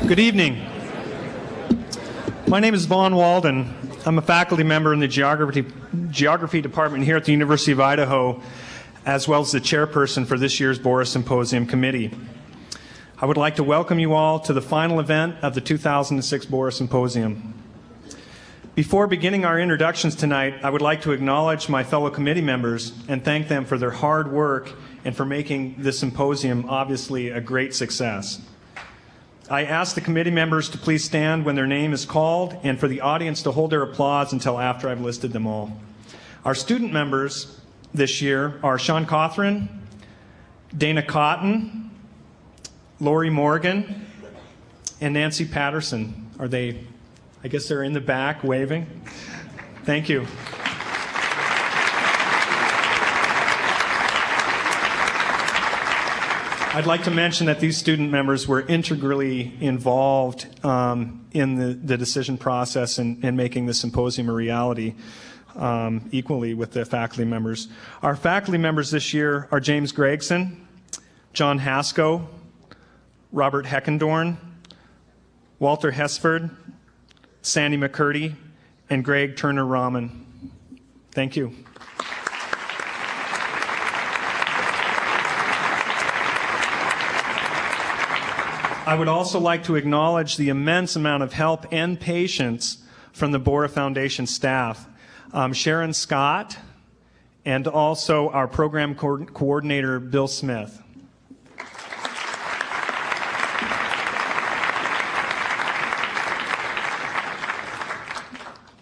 Good evening. My name is Vaughn Walden. I'm a faculty member in the Geography Department here at the University of Idaho, as well as the chairperson for this year's Borah Symposium Committee. I would like to welcome you all to the final event of the 2006 Borah Symposium. Before beginning our introductions tonight, I would like to acknowledge my fellow committee members and thank them for their hard work and for making this symposium obviously a great success. I ask the committee members to please stand when their name is called and for the audience to hold their applause until after I've listed them all. Our student members this year are Sean Cothran, Dana Cotton, Lori Morgan, and Nancy Patterson. Are they, I guess they're in the back waving? Thank you. I'd like to mention that these student members were integrally involved in the decision process and making the symposium a reality, equally with the faculty members. Our faculty members this year are James Gregson, John Haskell, Robert Heckendorn, Walter Hesford, Sandy McCurdy, and Greg Turner-Rahman. Thank you. I would also like to acknowledge the immense amount of help and patience from the Borah Foundation staff. Sharon Scott, and also our program coordinator, Bill Smith.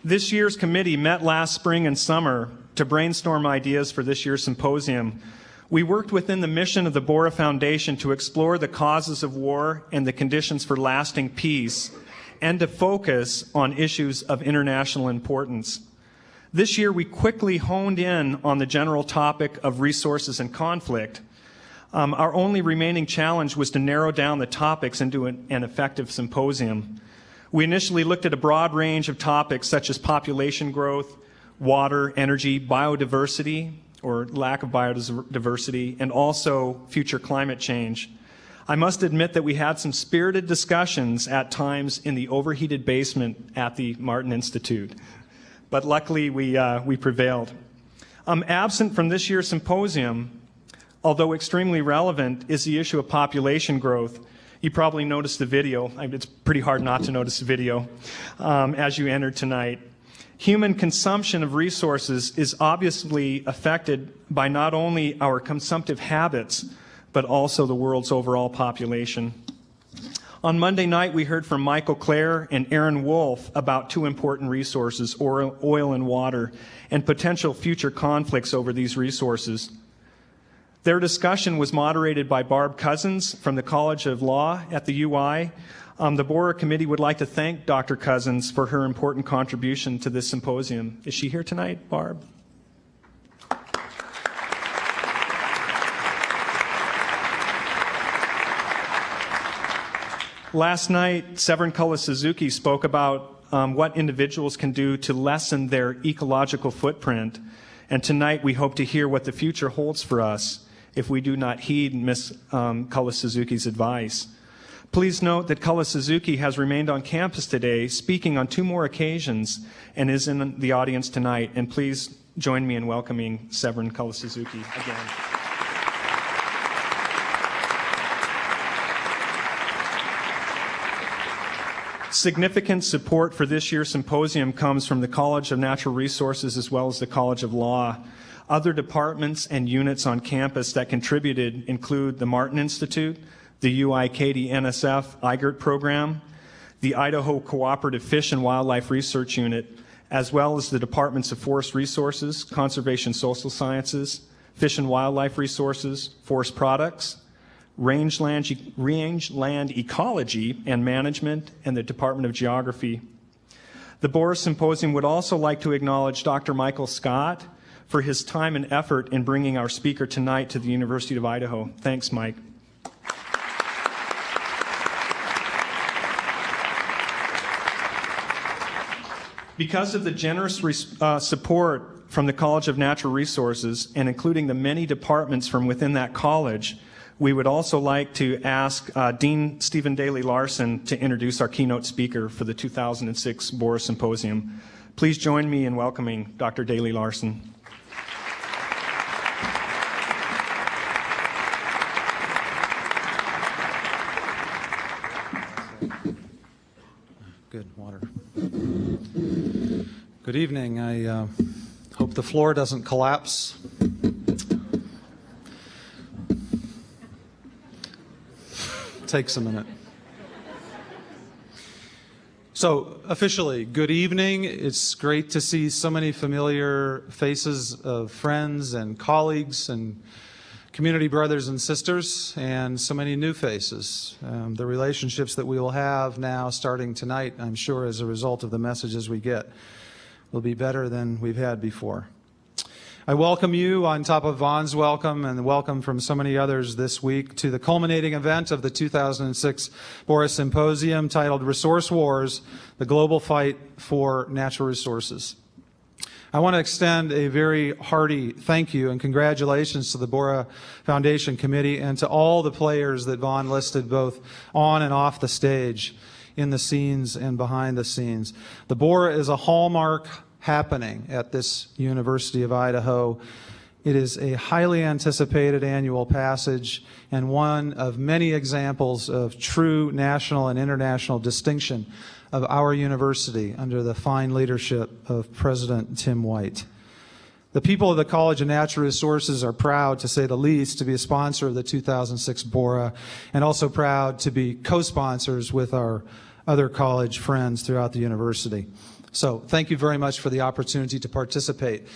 This year's committee met last spring and summer to brainstorm ideas for this year's symposium. We worked within the mission of the Borah Foundation to explore the causes of war and the conditions for lasting peace, and to focus on issues of international importance. This year, we quickly honed in on the general topic of resources and conflict. Our only remaining challenge was to narrow down the topics into an effective symposium. We initially looked at a broad range of topics such as population growth, water, energy, biodiversity, or lack of biodiversity, and also future climate change. I must admit that we had some spirited discussions at times in the overheated basement at the Martin Institute, but luckily we prevailed. Absent from this year's symposium, although extremely relevant, is the issue of population growth. You probably noticed the video. It's pretty hard not to notice the video as you entered tonight. Human consumption of resources is obviously affected by not only our consumptive habits, but also the world's overall population. On Monday night, we heard from Michael Clare and Aaron Wolf about two important resources, oil and water, and potential future conflicts over these resources. Their discussion was moderated by Barb Cousins from the College of Law at the UI. The Borah Committee would like to thank Dr. Cousins for her important contribution to this symposium. Is she here tonight, Barb? Last night, Severin Cullis-Suzuki spoke about what individuals can do to lessen their ecological footprint. And tonight, we hope to hear what the future holds for us if we do not heed Ms. Cullis-Suzuki's advice. Please note that Cullis-Suzuki has remained on campus today, speaking on 2 more occasions, and is in the audience tonight. And please join me in welcoming Severin Cullis-Suzuki again. Significant support for this year's symposium comes from the College of Natural Resources as well as the College of Law. Other departments and units on campus that contributed include the Martin Institute, the UI-Katy NSF IGERT program, the Idaho Cooperative Fish and Wildlife Research Unit, as well as the Departments of Forest Resources, Conservation Social Sciences, Fish and Wildlife Resources, Forest Products, Rangeland Ecology and Management, and the Department of Geography. The Borah Symposium would also like to acknowledge Dr. Michael Scott for his time and effort in bringing our speaker tonight to the University of Idaho. Thanks, Mike. Because of the generous support from the College of Natural Resources, and including the many departments from within that college, We would also like to ask Dean Stephen Daly Larson to introduce our keynote speaker for the 2006 Borah Symposium. Please join me in welcoming Dr. Daly Larson. Good water. Good evening. I hope the floor doesn't collapse. Takes a minute. So, officially, good evening. It's great to see so many familiar faces of friends and colleagues and community brothers and sisters, and so many new faces. The relationships that we will have now starting tonight, I'm sure as a result of the messages we get, will be better than we've had before. I welcome you on top of Vaughn's welcome and the welcome from so many others this week to the culminating event of the 2006 Borah Symposium titled Resource Wars, the Global Fight for Natural Resources. I want to extend a very hearty thank you and congratulations to the Borah Foundation Committee and to all the players that Vaughn listed both on and off the stage, in the scenes and behind the scenes. The Borah is a hallmark happening at this University of Idaho. It is a highly anticipated annual passage and one of many examples of true national and international distinction of our university under the fine leadership of President Tim White. The people of the College of Natural Resources are proud, to say the least, to be a sponsor of the 2006 Borah, and also proud to be co-sponsors with our other college friends throughout the university. So thank you very much for the opportunity to participate.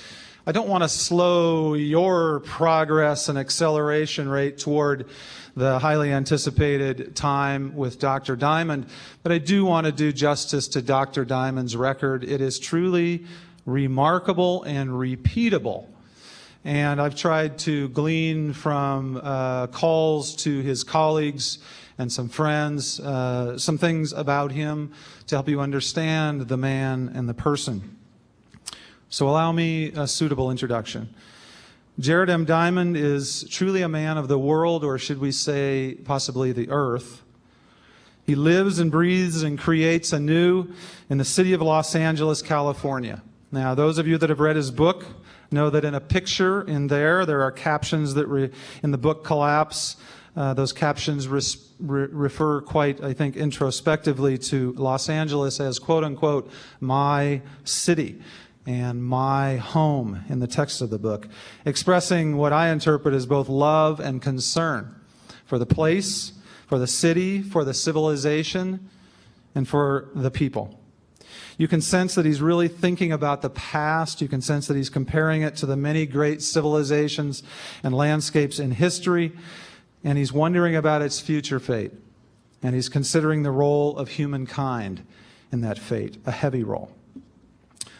I don't want to slow your progress and acceleration rate toward the highly anticipated time with Dr. Diamond, but I do want to do justice to Dr. Diamond's record. It is truly remarkable and repeatable. And I've tried to glean from calls to his colleagues and some friends, some things about him to help you understand the man and the person. So allow me a suitable introduction. Jared M. Diamond is truly a man of the world, or should we say possibly the earth. He lives and breathes and creates anew in the city of Los Angeles, California. Now, those of you that have read his book know that in a picture in there are captions that in the book collapse. Those captions refer quite, I think, introspectively to Los Angeles as, quote unquote, my city and my home in the text of the book, expressing what I interpret as both love and concern for the place, for the city, for the civilization, and for the people. You can sense that he's really thinking about the past. You can sense that he's comparing it to the many great civilizations and landscapes in history, and he's wondering about its future fate. And he's considering the role of humankind in that fate, a heavy role.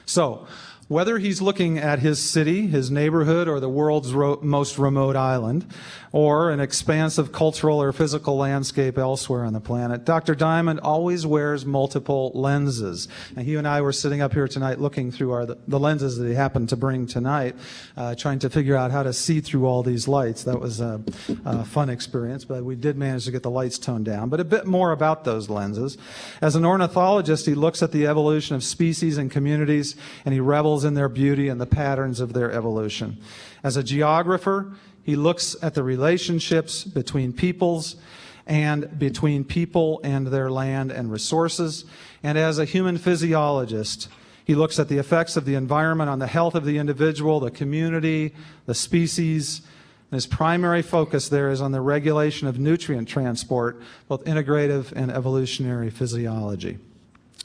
So, whether he's looking at his city, his neighborhood, or the world's most remote island, or an expansive cultural or physical landscape elsewhere on the planet, Dr. Diamond always wears multiple lenses. And he and I were sitting up here tonight looking through the lenses that he happened to bring tonight, trying to figure out how to see through all these lights. That was a fun experience, but we did manage to get the lights toned down. But a bit more about those lenses. As an ornithologist, he looks at the evolution of species and communities, and he revels in their beauty and the patterns of their evolution. As a geographer, he looks at the relationships between peoples and between people and their land and resources. And as a human physiologist, he looks at the effects of the environment on the health of the individual, the community, the species. And his primary focus there is on the regulation of nutrient transport, both integrative and evolutionary physiology.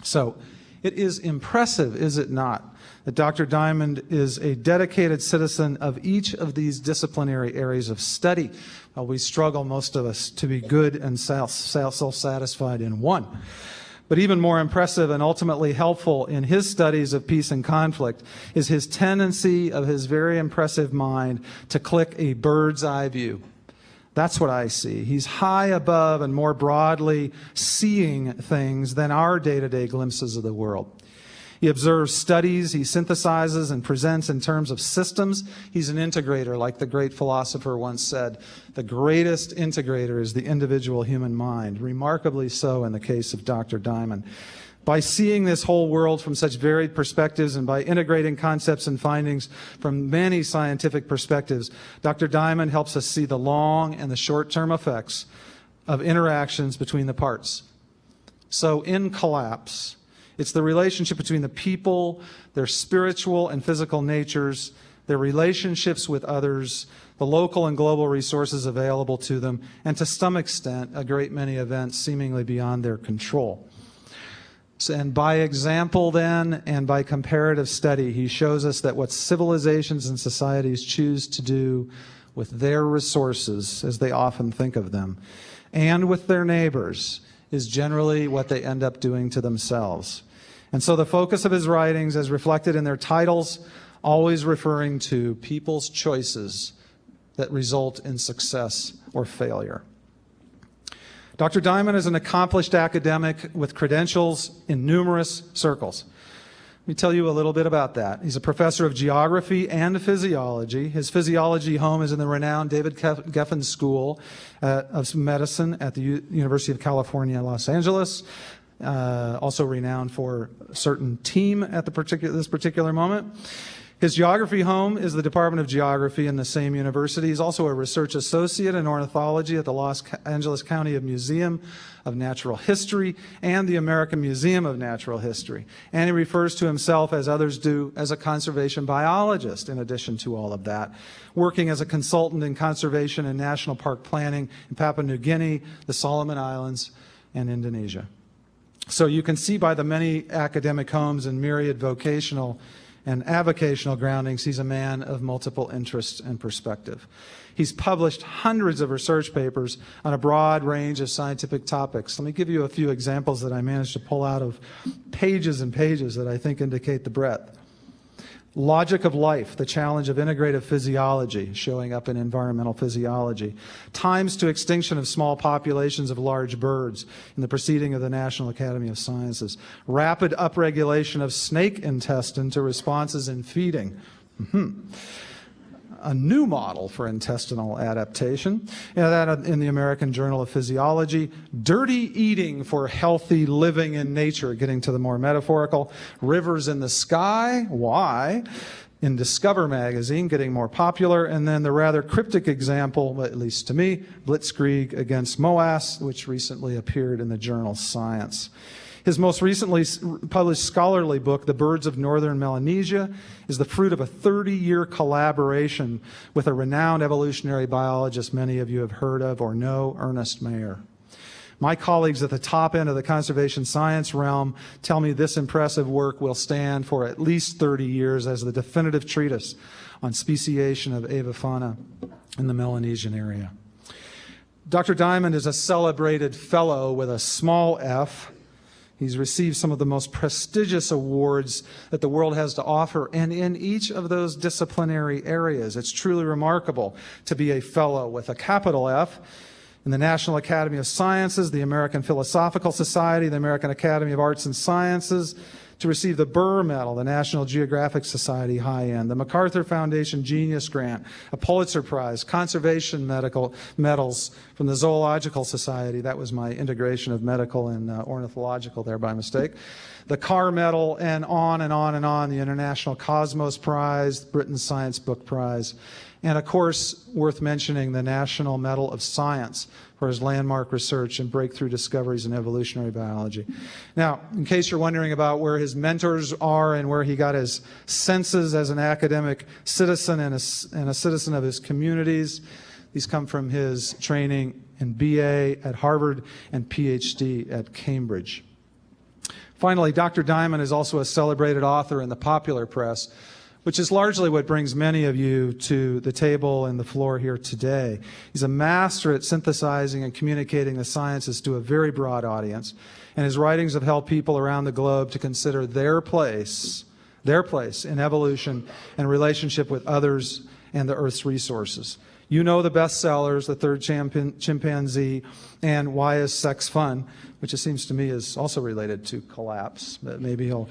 So it is impressive, is it not, that Dr. Diamond is a dedicated citizen of each of these disciplinary areas of study. We struggle, most of us, to be good and self-satisfied in one. But even more impressive and ultimately helpful in his studies of peace and conflict is his tendency of his very impressive mind to click a bird's eye view. That's what I see. He's high above and more broadly seeing things than our day-to-day glimpses of the world. He observes, studies, he synthesizes, and presents in terms of systems. He's an integrator, like the great philosopher once said. The greatest integrator is the individual human mind, remarkably so in the case of Dr. Diamond. By seeing this whole world from such varied perspectives and by integrating concepts and findings from many scientific perspectives, Dr. Diamond helps us see the long and the short-term effects of interactions between the parts. So in collapse, it's the relationship between the people, their spiritual and physical natures, their relationships with others, the local and global resources available to them, and to some extent, a great many events seemingly beyond their control. And by example then, and by comparative study, he shows us that what civilizations and societies choose to do with their resources, as they often think of them, and with their neighbors, is generally what they end up doing to themselves. And so the focus of his writings, as reflected in their titles, always referring to people's choices that result in success or failure. Dr. Diamond is an accomplished academic with credentials in numerous circles. Let me tell you a little bit about that. He's a professor of geography and physiology. His physiology home is in the renowned David Geffen School of Medicine at the University of California, Los Angeles. Also renowned for a certain team at this particular moment. His geography home is the Department of Geography in the same university. He's also a research associate in ornithology at the Los Angeles County Museum of Natural History and the American Museum of Natural History. And he refers to himself, as others do, as a conservation biologist in addition to all of that, working as a consultant in conservation and national park planning in Papua New Guinea, the Solomon Islands, and Indonesia. So you can see by the many academic homes and myriad vocational and avocational groundings, he's a man of multiple interests and perspective. He's published hundreds of research papers on a broad range of scientific topics. Let me give you a few examples that I managed to pull out of pages and pages that I think indicate the breadth. Logic of life, the challenge of integrative physiology, showing up in environmental physiology. Times to extinction of small populations of large birds in the proceeding of the National Academy of Sciences. Rapid upregulation of snake intestine to responses in feeding. A new model for intestinal adaptation, that in the American Journal of Physiology. Dirty eating for healthy living in nature, getting to the more metaphorical. Rivers in the sky, why? In Discover magazine, getting more popular. And then the rather cryptic example, at least to me, Blitzkrieg against MOAS, which recently appeared in the journal Science. His most recently published scholarly book, The Birds of Northern Melanesia, is the fruit of a 30-year collaboration with a renowned evolutionary biologist many of you have heard of or know, Ernest Mayr. My colleagues at the top end of the conservation science realm tell me this impressive work will stand for at least 30 years as the definitive treatise on speciation of avifauna in the Melanesian area. Dr. Diamond is a celebrated fellow with a small f. He's received some of the most prestigious awards that the world has to offer, and in each of those disciplinary areas. It's truly remarkable to be a fellow with a capital F in the National Academy of Sciences, the American Philosophical Society, the American Academy of Arts and Sciences, to receive the Burr Medal, the National Geographic Society high end, the MacArthur Foundation Genius Grant, a Pulitzer Prize, conservation medals from the Zoological Society. That was my integration of medical and ornithological there by mistake. The Carr Medal, and on and on and on, the International Cosmos Prize, Britain's Science Book Prize, and of course, worth mentioning, the National Medal of Science for his landmark research and breakthrough discoveries in evolutionary biology. Now, in case you're wondering about where his mentors are and where he got his senses as an academic citizen and a citizen of his communities, these come from his training in BA at Harvard and PhD at Cambridge. Finally, Dr. Diamond is also a celebrated author in the popular press, which is largely what brings many of you to the table and the floor here today. He's a master at synthesizing and communicating the sciences to a very broad audience, and his writings have helped people around the globe to consider their place in evolution and relationship with others and the Earth's resources. You know the bestsellers, The Third Chimpanzee, and Why is Sex Fun, which it seems to me is also related to collapse, but maybe he'll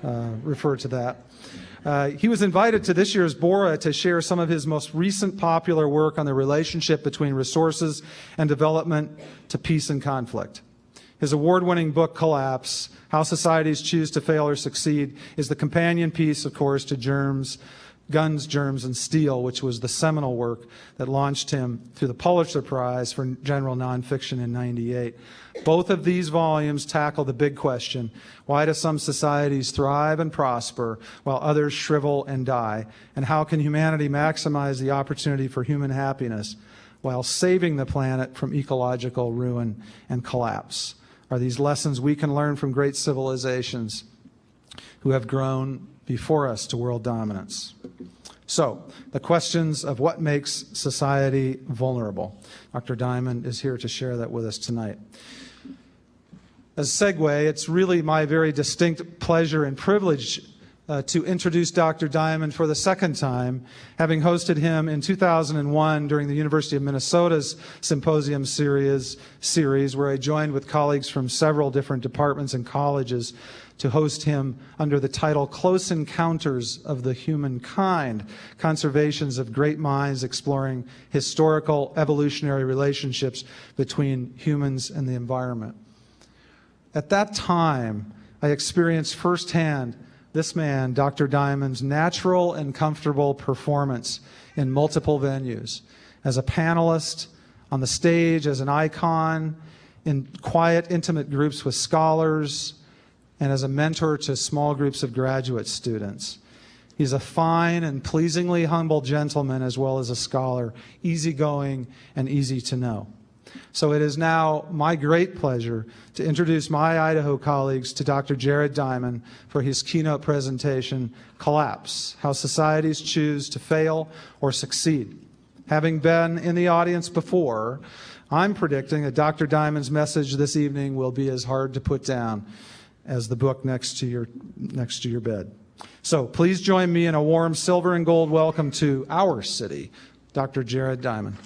refer to that. He was invited to this year's Borah to share some of his most recent popular work on the relationship between resources and development to peace and conflict. His award-winning book, Collapse, How Societies Choose to Fail or Succeed, is the companion piece, of course, to Guns, Germs, and Steel, which was the seminal work that launched him through the Pulitzer Prize for general nonfiction in '98. Both of these volumes tackle the big question: why do some societies thrive and prosper while others shrivel and die? And how can humanity maximize the opportunity for human happiness while saving the planet from ecological ruin and collapse? Are these lessons we can learn from great civilizations who have grown before us to world dominance? So, the questions of what makes society vulnerable. Dr. Diamond is here to share that with us tonight. As a segue, it's really my very distinct pleasure and privilege to introduce Dr. Diamond for the second time, having hosted him in 2001 during the University of Minnesota's Symposium series, where I joined with colleagues from several different departments and colleges to host him under the title Close Encounters of the Humankind, Conservations of Great Minds Exploring Historical Evolutionary Relationships Between Humans and the Environment. At that time, I experienced firsthand this man, Dr. Diamond's natural and comfortable performance in multiple venues, as a panelist, on the stage, as an icon, in quiet, intimate groups with scholars, and as a mentor to small groups of graduate students. He's a fine and pleasingly humble gentleman as well as a scholar, easygoing and easy to know. So it is now my great pleasure to introduce my Idaho colleagues to Dr. Jared Diamond for his keynote presentation, Collapse: How Societies Choose to Fail or Succeed. Having been in the audience before, I'm predicting that Dr. Diamond's message this evening will be as hard to put down as the book next to your bed. So please join me in a warm silver and gold welcome to our city, Dr. Jared Diamond.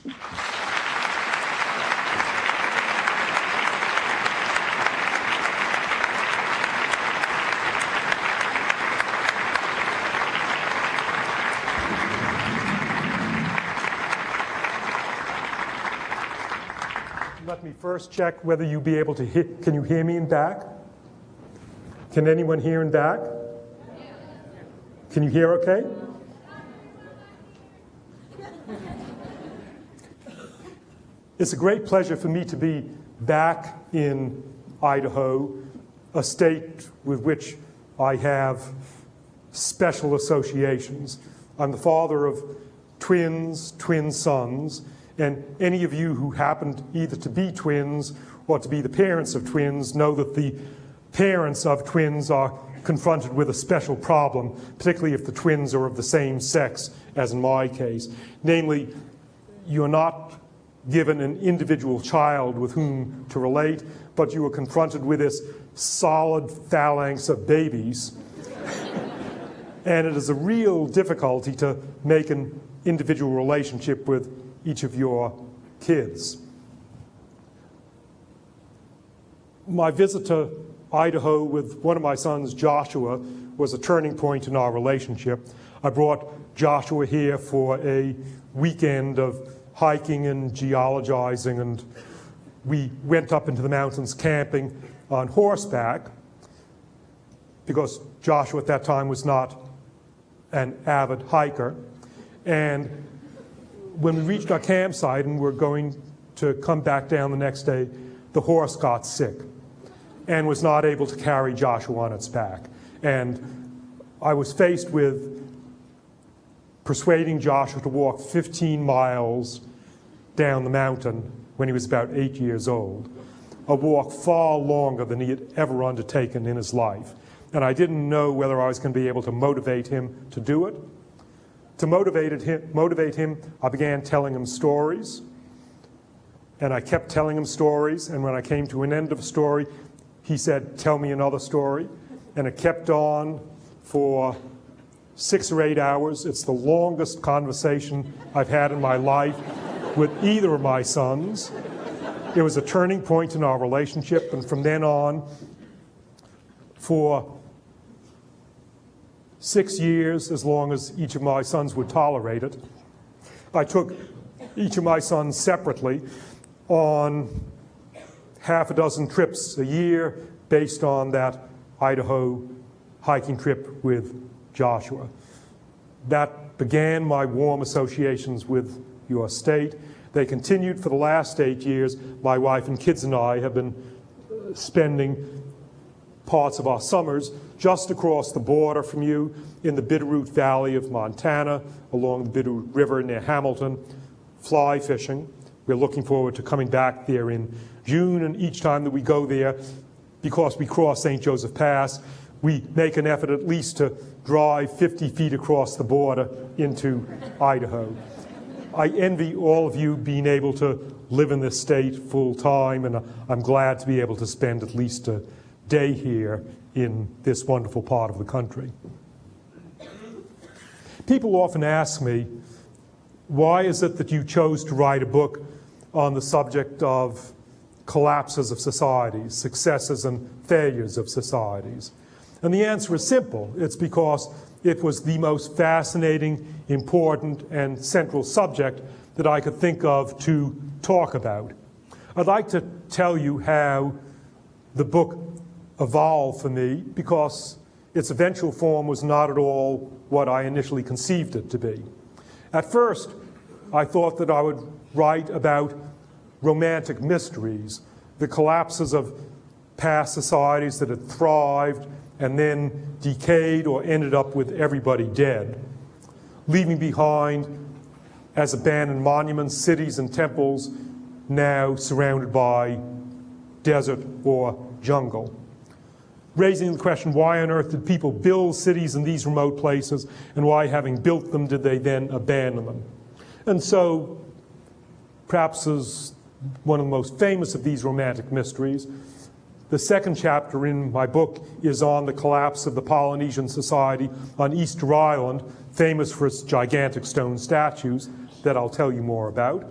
Let me first check whether you'll be able to hear. Can you hear me in back? Can anyone hear in back? Can you hear okay? It's a great pleasure for me to be back in Idaho, a state with which I have special associations. I'm the father of twin sons, and any of you who happen either to be twins or to be the parents of twins know that the parents of twins are confronted with a special problem, particularly if the twins are of the same sex, as in my case. Namely, you're not given an individual child with whom to relate, but you are confronted with this solid phalanx of babies. And it is a real difficulty to make an individual relationship with each of your kids. My visit to Idaho with one of my sons, Joshua, was a turning point in our relationship. I brought Joshua here for a weekend of hiking and geologizing, and we went up into the mountains camping on horseback because Joshua at that time was not an avid hiker. And when we reached our campsite and were going to come back down the next day, the horse got sick and was not able to carry Joshua on its back. And I was faced with persuading Joshua to walk 15 miles down the mountain when he was about 8 years old, a walk far longer than he had ever undertaken in his life. And I didn't know whether I was going to be able to motivate him to do it. To motivate him, I began telling him stories. And I kept telling him stories, and when I came to an end of a story, he said, "Tell me another story." And it kept on for 6 or 8 hours. It's the longest conversation I've had in my life. with either of my sons. It was a turning point in our relationship, and from then on, for 6 years, as long as each of my sons would tolerate it, I took each of my sons separately on half a dozen trips a year based on that Idaho hiking trip with Joshua. That began my warm associations with your state. They continued for the last 8 years. My wife and kids and I have been spending parts of our summers just across the border from you in the Bitterroot Valley of Montana, along the Bitterroot River near Hamilton, fly fishing. We're looking forward to coming back there in June, and each time that we go there, because we cross St. Joseph Pass, we make an effort at least to drive 50 feet across the border into Idaho. I envy all of you being able to live in this state full time, and I'm glad to be able to spend at least a day here in this wonderful part of the country. People often ask me, why is it that you chose to write a book on the subject of collapses of societies, successes and failures of societies? And the answer is simple. It's because it was the most fascinating, important, and central subject that I could think of to talk about. I'd like to tell you how the book evolved for me, because its eventual form was not at all what I initially conceived it to be. At first, I thought that I would write about romantic mysteries, the collapses of past societies that had thrived and then decayed or ended up with everybody dead, leaving behind as abandoned monuments, cities and temples now surrounded by desert or jungle. Raising the question, why on earth did people build cities in these remote places, and why, having built them, did they then abandon them? And so, perhaps as one of the most famous of these romantic mysteries, the second chapter in my book is on the collapse of the Polynesian society on Easter Island, famous for its gigantic stone statues that I'll tell you more about.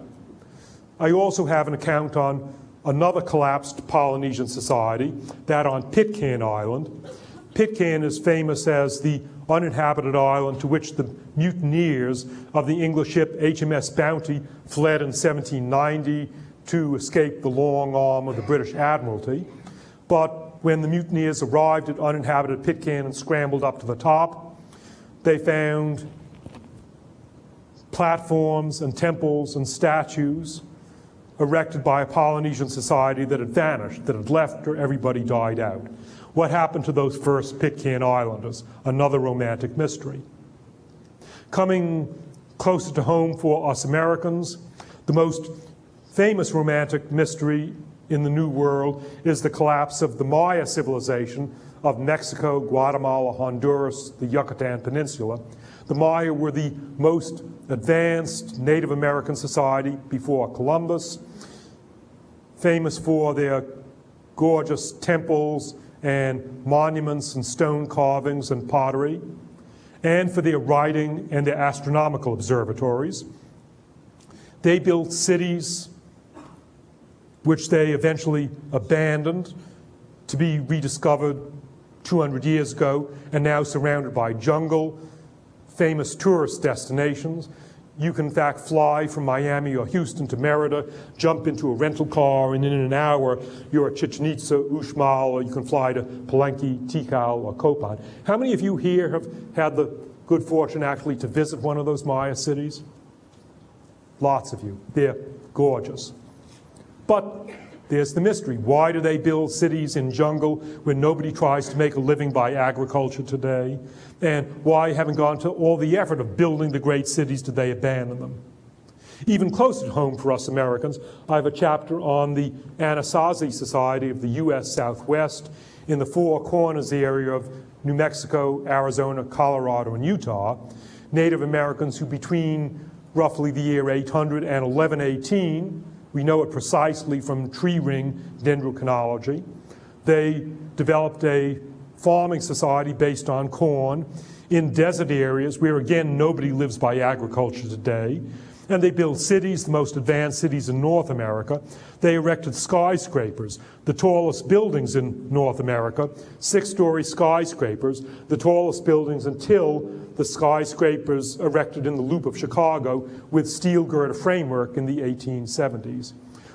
I also have an account on another collapsed Polynesian society, that on Pitcairn Island. Pitcairn is famous as the uninhabited island to which the mutineers of the English ship HMS Bounty fled in 1790 to escape the long arm of the British Admiralty. But when the mutineers arrived at uninhabited Pitcairn and scrambled up to the top, they found platforms and temples and statues erected by a Polynesian society that had vanished, that had left or everybody died out. What happened to those first Pitcairn Islanders? Another romantic mystery. Coming closer to home for us Americans, the most famous romantic mystery in the New World is the collapse of the Maya civilization of Mexico, Guatemala, Honduras, the Yucatan Peninsula. The Maya were the most advanced Native American society before Columbus, famous for their gorgeous temples and monuments and stone carvings and pottery, and for their writing and their astronomical observatories. They built cities which they eventually abandoned to be rediscovered 200 years ago, and now surrounded by jungle, famous tourist destinations. You can in fact fly from Miami or Houston to Merida, jump into a rental car, and in an hour you're at Chichen Itza, Uxmal, or you can fly to Palenque, Tikal, or Copan. How many of you here have had the good fortune actually to visit one of those Maya cities? Lots of you. They're gorgeous. But there's the mystery. Why do they build cities in jungle when nobody tries to make a living by agriculture today? And why, having gone to all the effort of building the great cities, did they abandon them? Even closer to home for us Americans, I have a chapter on the Anasazi Society of the U.S. Southwest in the Four Corners area of New Mexico, Arizona, Colorado, and Utah. Native Americans who between roughly the year 800 and 1118, we know it precisely from tree ring dendrochronology, they developed a farming society based on corn in desert areas where, again, nobody lives by agriculture today. And they built cities, the most advanced cities in North America. They erected skyscrapers, the tallest buildings in North America, 6-story skyscrapers, the tallest buildings until the skyscrapers erected in the Loop of Chicago with steel girder framework in the 1870s.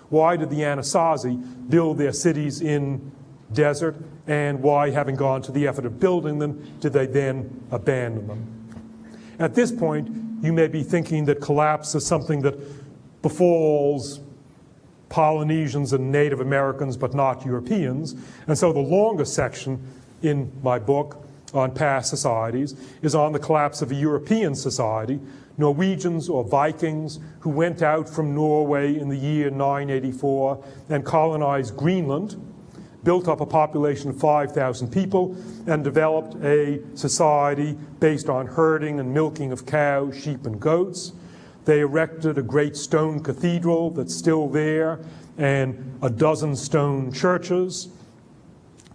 Why did the Anasazi build their cities in desert, and why, having gone to the effort of building them, did they then abandon them? At this point, you may be thinking that collapse is something that befalls Polynesians and Native Americans, but not Europeans. And so the longest section in my book on past societies is on the collapse of a European society, Norwegians or Vikings who went out from Norway in the year 984 and colonized Greenland, built up a population of 5,000 people, and developed a society based on herding and milking of cows, sheep, and goats. They erected a great stone cathedral that's still there, and a dozen stone churches.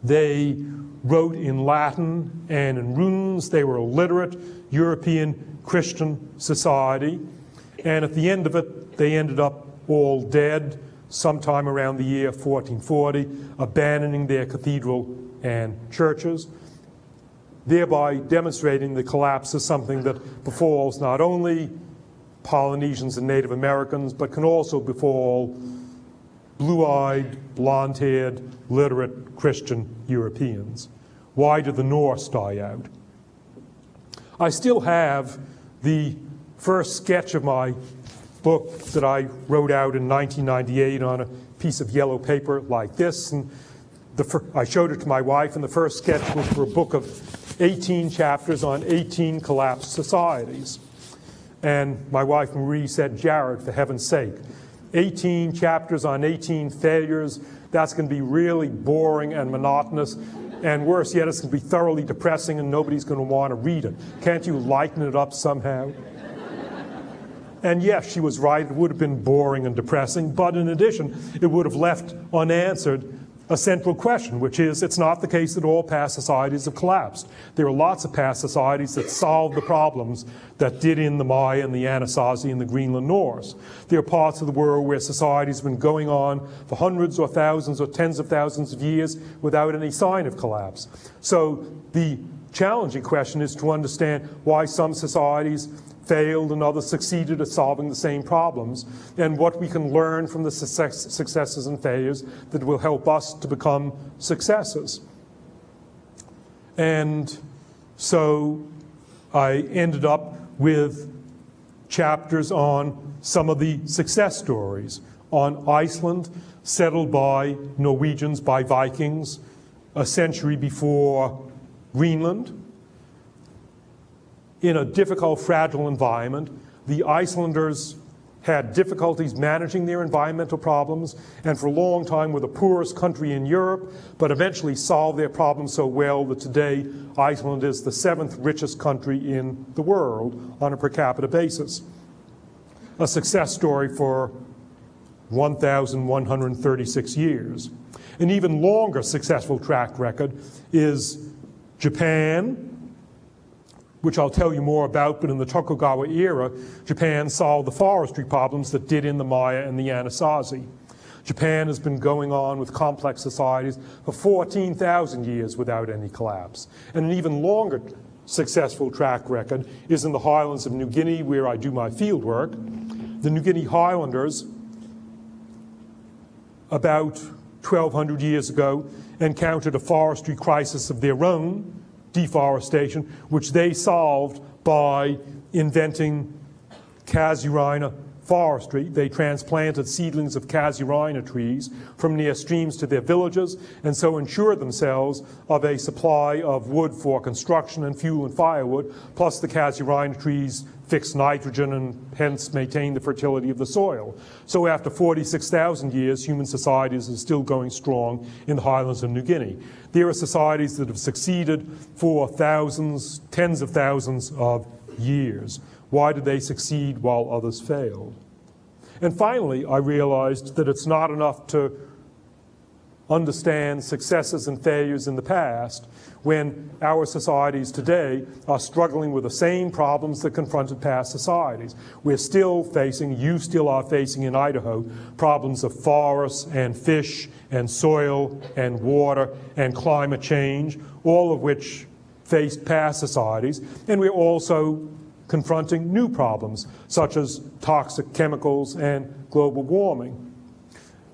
They wrote in Latin and in runes. They were a literate European Christian society. And at the end of it, they ended up all dead sometime around the year 1440, abandoning their cathedral and churches, thereby demonstrating the collapse is something that befalls not only Polynesians and Native Americans, but can also befall blue-eyed, blonde-haired, literate Christian Europeans. Why did the Norse die out? I still have the first sketch of my book that I wrote out in 1998 on a piece of yellow paper like this, and I showed it to my wife, and the first sketch was for a book of 18 chapters on 18 collapsed societies. And my wife Marie said, "Jared, for heaven's sake, 18 chapters on 18 failures, that's going to be really boring and monotonous, and worse yet, it's going to be thoroughly depressing and nobody's going to want to read it. Can't you lighten it up somehow?" And yes, she was right. It would have been boring and depressing, but in addition, it would have left unanswered a central question, which is, it's not the case that all past societies have collapsed. There are lots of past societies that solved the problems that did in the Maya and the Anasazi and the Greenland Norse. There are parts of the world where societies have been going on for hundreds or thousands or tens of thousands of years without any sign of collapse. So the challenging question is to understand why some societies failed and others succeeded at solving the same problems, and what we can learn from the successes and failures that will help us to become successes. And so I ended up with chapters on some of the success stories. On Iceland, settled by Norwegians, by Vikings, a century before Greenland. In a difficult, fragile environment, the Icelanders had difficulties managing their environmental problems, and for a long time were the poorest country in Europe, but eventually solved their problems so well that today Iceland is the 7th richest country in the world on a per capita basis. A success story for 1,136 years. An even longer successful track record is Japan, which I'll tell you more about, but in the Tokugawa era, Japan solved the forestry problems that did in the Maya and the Anasazi. Japan has been going on with complex societies for 14,000 years without any collapse. And an even longer successful track record is in the highlands of New Guinea, where I do my field work. The New Guinea Highlanders, about 1,200 years ago, encountered a forestry crisis of their own, deforestation, which they solved by inventing casuarina forestry. They transplanted seedlings of casuarina trees from near streams to their villages, and so ensured themselves of a supply of wood for construction and fuel and firewood, plus the casuarina trees fix nitrogen and hence maintain the fertility of the soil. So after 46,000 years, human societies are still going strong in the highlands of New Guinea. There are societies that have succeeded for thousands, tens of thousands of years. Why did they succeed while others failed? And finally, I realized that it's not enough to understand successes and failures in the past when our societies today are struggling with the same problems that confronted past societies. We're still facing, you still are facing in Idaho, problems of forests and fish and soil and water and climate change, all of which faced past societies. And we're also confronting new problems, such as toxic chemicals and global warming.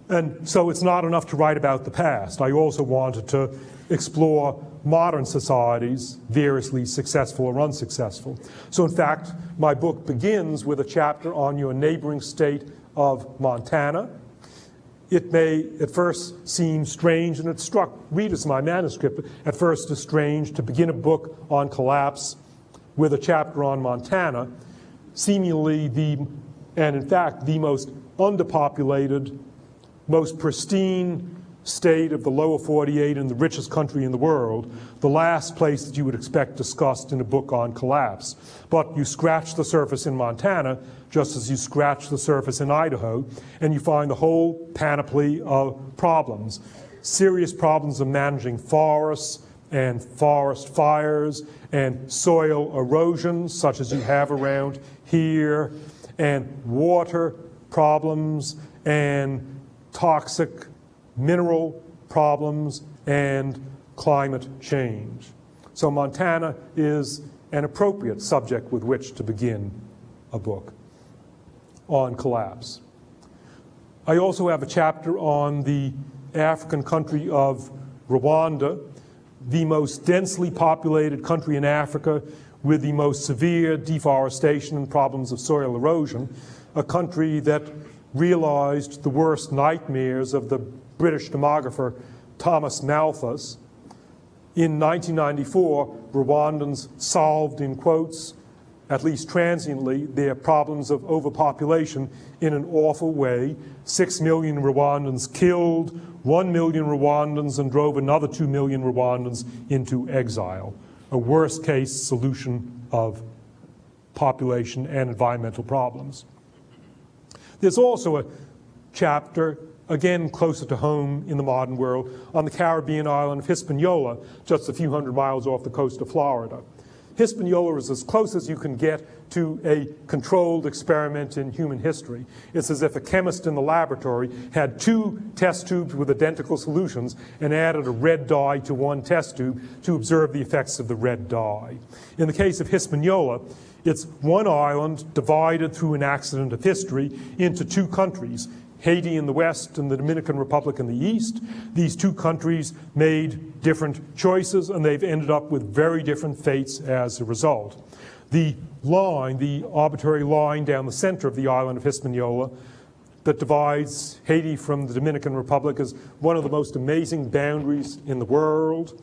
And so it's not enough to write about the past. I also wanted to explore modern societies, variously successful or unsuccessful. So in fact, my book begins with a chapter on your neighboring state of Montana. It may at first seem strange, and it struck readers of my manuscript at first as strange to begin a book on collapse with a chapter on Montana, seemingly and in fact the most underpopulated, most pristine state of the lower 48 and the richest country in the world, the last place that you would expect discussed in a book on collapse. But you scratch the surface in Montana, just as you scratch the surface in Idaho, and you find the whole panoply of problems. Serious problems of managing forests and forest fires and soil erosion, such as you have around here, and water problems and toxic mineral problems and climate change. So Montana is an appropriate subject with which to begin a book on collapse. I also have a chapter on the African country of Rwanda, the most densely populated country in Africa with the most severe deforestation and problems of soil erosion, a country that realized the worst nightmares of the British demographer Thomas Malthus. In 1994, Rwandans solved, in quotes, at least transiently, their problems of overpopulation in an awful way. 6 million Rwandans killed, 1 million Rwandans, and drove another 2 million Rwandans into exile. A worst-case solution of population and environmental problems. There's also a chapter, again closer to home in the modern world, on the Caribbean island of Hispaniola, just a few hundred miles off the coast of Florida. Hispaniola is as close as you can get to a controlled experiment in human history. It's as if a chemist in the laboratory had 2 test tubes with identical solutions and added a red dye to one test tube to observe the effects of the red dye. In the case of Hispaniola, it's one island divided through an accident of history into 2 countries, Haiti in the west and the Dominican Republic in the east. These 2 countries made different choices, and they've ended up with very different fates as a result. The line, the arbitrary line down the center of the island of Hispaniola that divides Haiti from the Dominican Republic is one of the most amazing boundaries in the world.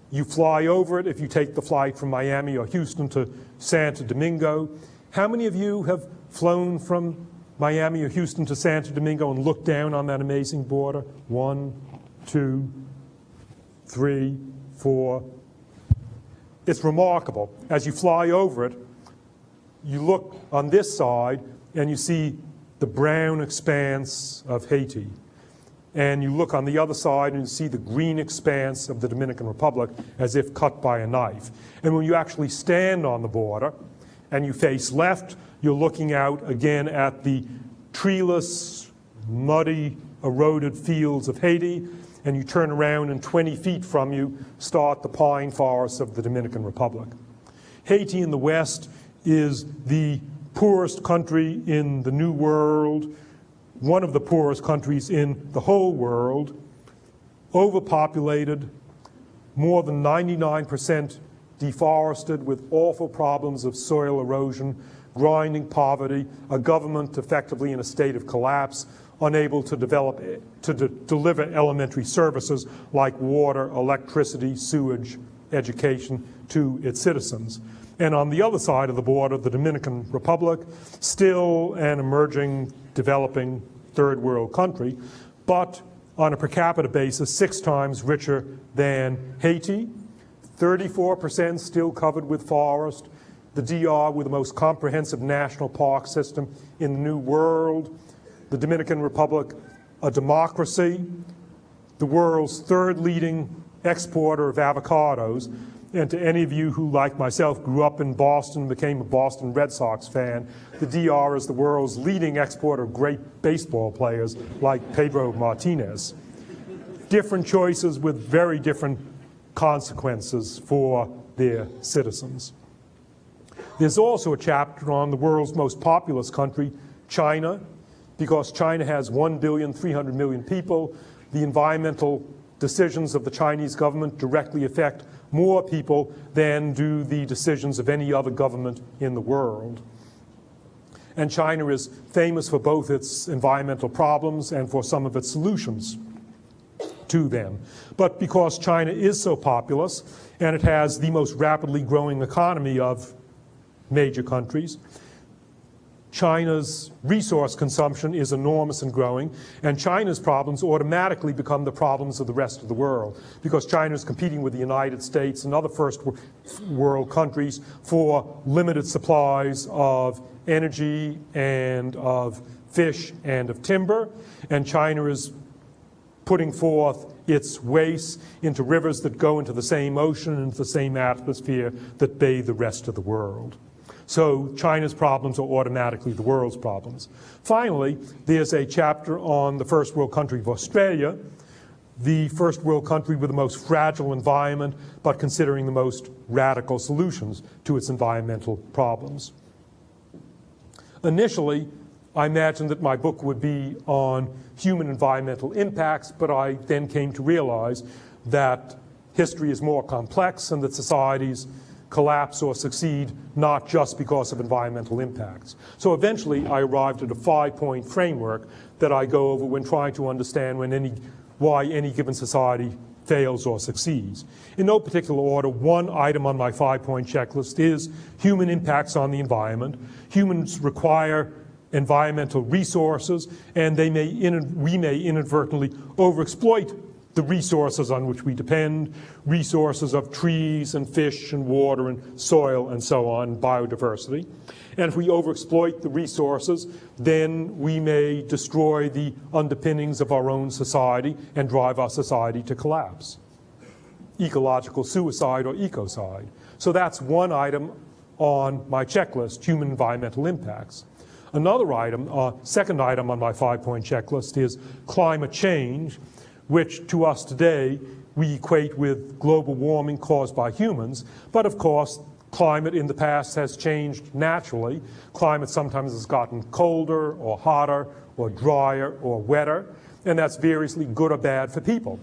You fly over it if you take the flight from Miami or Houston to Santo Domingo. How many of you have flown from Miami or Houston to Santo Domingo and looked down on that amazing border? 1, 2, 3, 4. It's remarkable. As you fly over it, you look on this side and you see the brown expanse of Haiti. And you look on the other side and you see the green expanse of the Dominican Republic as if cut by a knife. And when you actually stand on the border and you face left, you're looking out again at the treeless, muddy, eroded fields of Haiti, and you turn around and 20 feet from you start the pine forests of the Dominican Republic. Haiti in the west is the poorest country in the New World, one of the poorest countries in the whole world, overpopulated, more than 99% deforested with awful problems of soil erosion, grinding poverty, a government effectively in a state of collapse, unable to deliver elementary services like water, electricity, sewage, education to its citizens. And on the other side of the border, the Dominican Republic, still an emerging, developing third world country, but on a per capita basis, 6 times richer than Haiti, 34% still covered with forest, the DR with the most comprehensive national park system in the New World, the Dominican Republic a democracy, the world's third leading exporter of avocados. And to any of you who, like myself, grew up in Boston, became a Boston Red Sox fan, the DR is the world's leading exporter of great baseball players like Pedro Martinez. Different choices with very different consequences for their citizens. There's also a chapter on the world's most populous country, China, because China has 1,300,000,000 people. The environmental decisions of the Chinese government directly affect more people than do the decisions of any other government in the world. And China is famous for both its environmental problems and for some of its solutions to them. But because China is so populous and it has the most rapidly growing economy of major countries, China's resource consumption is enormous and growing, and China's problems automatically become the problems of the rest of the world, because China is competing with the United States and other first world countries for limited supplies of energy and of fish and of timber, and China is putting forth its waste into rivers that go into the same ocean and into the same atmosphere that bathe the rest of the world. So China's problems are automatically the world's problems. Finally, there's a chapter on the first world country of Australia, the first world country with the most fragile environment, but considering the most radical solutions to its environmental problems. Initially, I imagined that my book would be on human environmental impacts, but I then came to realize that history is more complex and that societies collapse or succeed not just because of environmental impacts. So eventually I arrived at a 5-point framework that I go over when trying to understand why any given society fails or succeeds. In no particular order, one item on my 5-point checklist is human impacts on the environment. Humans require environmental resources, and we may inadvertently overexploit the resources on which we depend, resources of trees and fish and water and soil and so on, biodiversity. And if we overexploit the resources, then we may destroy the underpinnings of our own society and drive our society to collapse. Ecological suicide or ecocide. So that's one item on my checklist, human environmental impacts. Another item, second item on my 5-point checklist is climate change, which to us today we equate with global warming caused by humans. But of course, climate in the past has changed naturally. Climate sometimes has gotten colder or hotter or drier or wetter, and that's variously good or bad for people.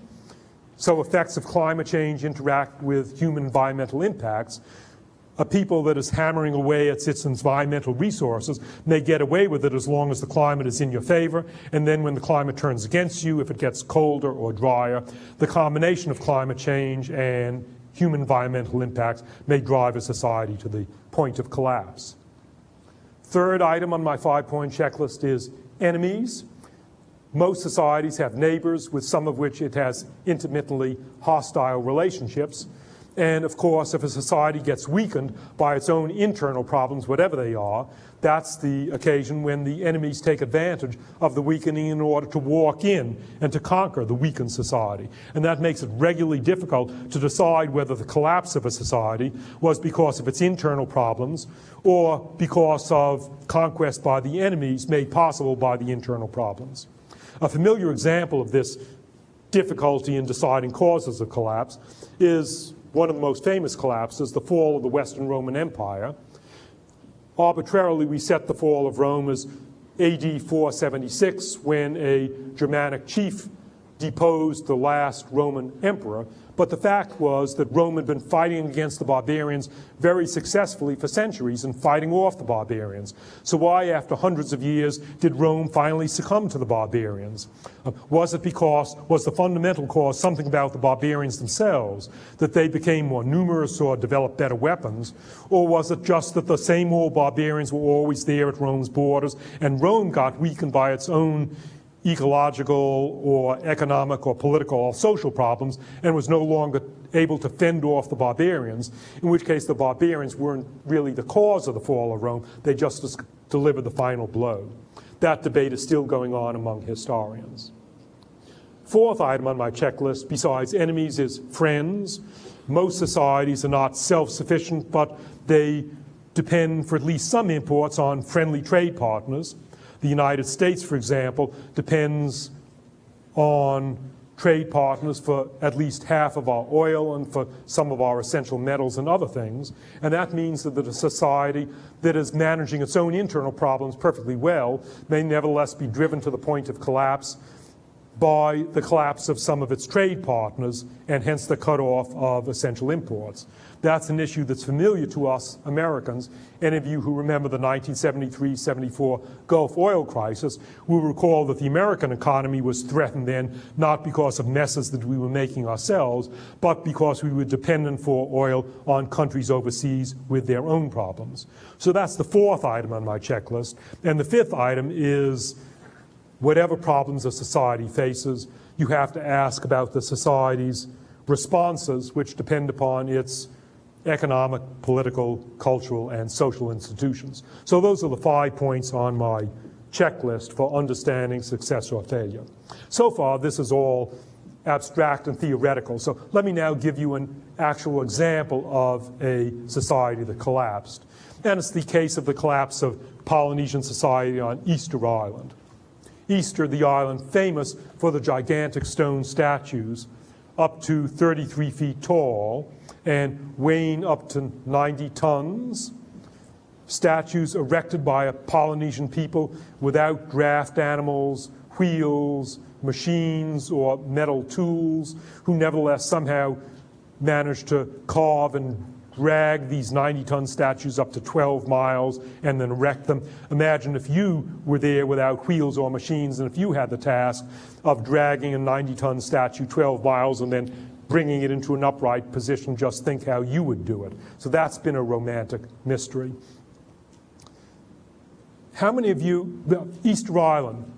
So effects of climate change interact with human environmental impacts. A people that is hammering away at its environmental resources may get away with it as long as the climate is in your favor, and then when the climate turns against you, if it gets colder or drier, the combination of climate change and human environmental impacts may drive a society to the point of collapse. Third item on my 5-point checklist is enemies. Most societies have neighbors, with some of which it has intermittently hostile relationships. And of course, if a society gets weakened by its own internal problems, whatever they are, that's the occasion when the enemies take advantage of the weakening in order to walk in and to conquer the weakened society. And that makes it regularly difficult to decide whether the collapse of a society was because of its internal problems or because of conquest by the enemies made possible by the internal problems. A familiar example of this difficulty in deciding causes of collapse is one of the most famous collapses, the fall of the Western Roman Empire. Arbitrarily, we set the fall of Rome as AD 476, when a Germanic chief deposed the last Roman emperor. But the fact was that Rome had been fighting against the barbarians very successfully for centuries and fighting off the barbarians. So why, after hundreds of years, did Rome finally succumb to the barbarians? Was the fundamental cause something about the barbarians themselves, that they became more numerous or developed better weapons? Or was it just that the same old barbarians were always there at Rome's borders, and Rome got weakened by its own ecological or economic or political or social problems and was no longer able to fend off the barbarians, in which case the barbarians weren't really the cause of the fall of Rome, they just delivered the final blow. That debate is still going on among historians. Fourth item on my checklist, besides enemies, is friends. Most societies are not self-sufficient, but they depend for at least some imports on friendly trade partners. The United States, for example, depends on trade partners for at least half of our oil and for some of our essential metals and other things. And that means that a society that is managing its own internal problems perfectly well may nevertheless be driven to the point of collapse by the collapse of some of its trade partners and hence the cutoff of essential imports. That's an issue that's familiar to us Americans. Any of you who remember the 1973-74 Gulf oil crisis will recall that the American economy was threatened then not because of messes that we were making ourselves, but because we were dependent for oil on countries overseas with their own problems. So that's the fourth item on my checklist. And the fifth item is whatever problems a society faces, you have to ask about the society's responses, which depend upon its economic, political, cultural, and social institutions. So those are the 5 points on my checklist for understanding success or failure. So far, this is all abstract and theoretical. So let me now give you an actual example of a society that collapsed. And it's the case of the collapse of Polynesian society on Easter Island. Easter, the island famous for the gigantic stone statues up to 33 feet tall and weighing up to 90 tons. Statues erected by Polynesian people without draft animals, wheels, machines, or metal tools, who nevertheless somehow managed to carve and drag these 90-ton statues up to 12 miles and then erect them. Imagine if you were there without wheels or machines and if you had the task of dragging a 90-ton statue 12 miles and then bringing it into an upright position. Just think how you would do it. So that's been a romantic mystery. How many of you, Easter Island,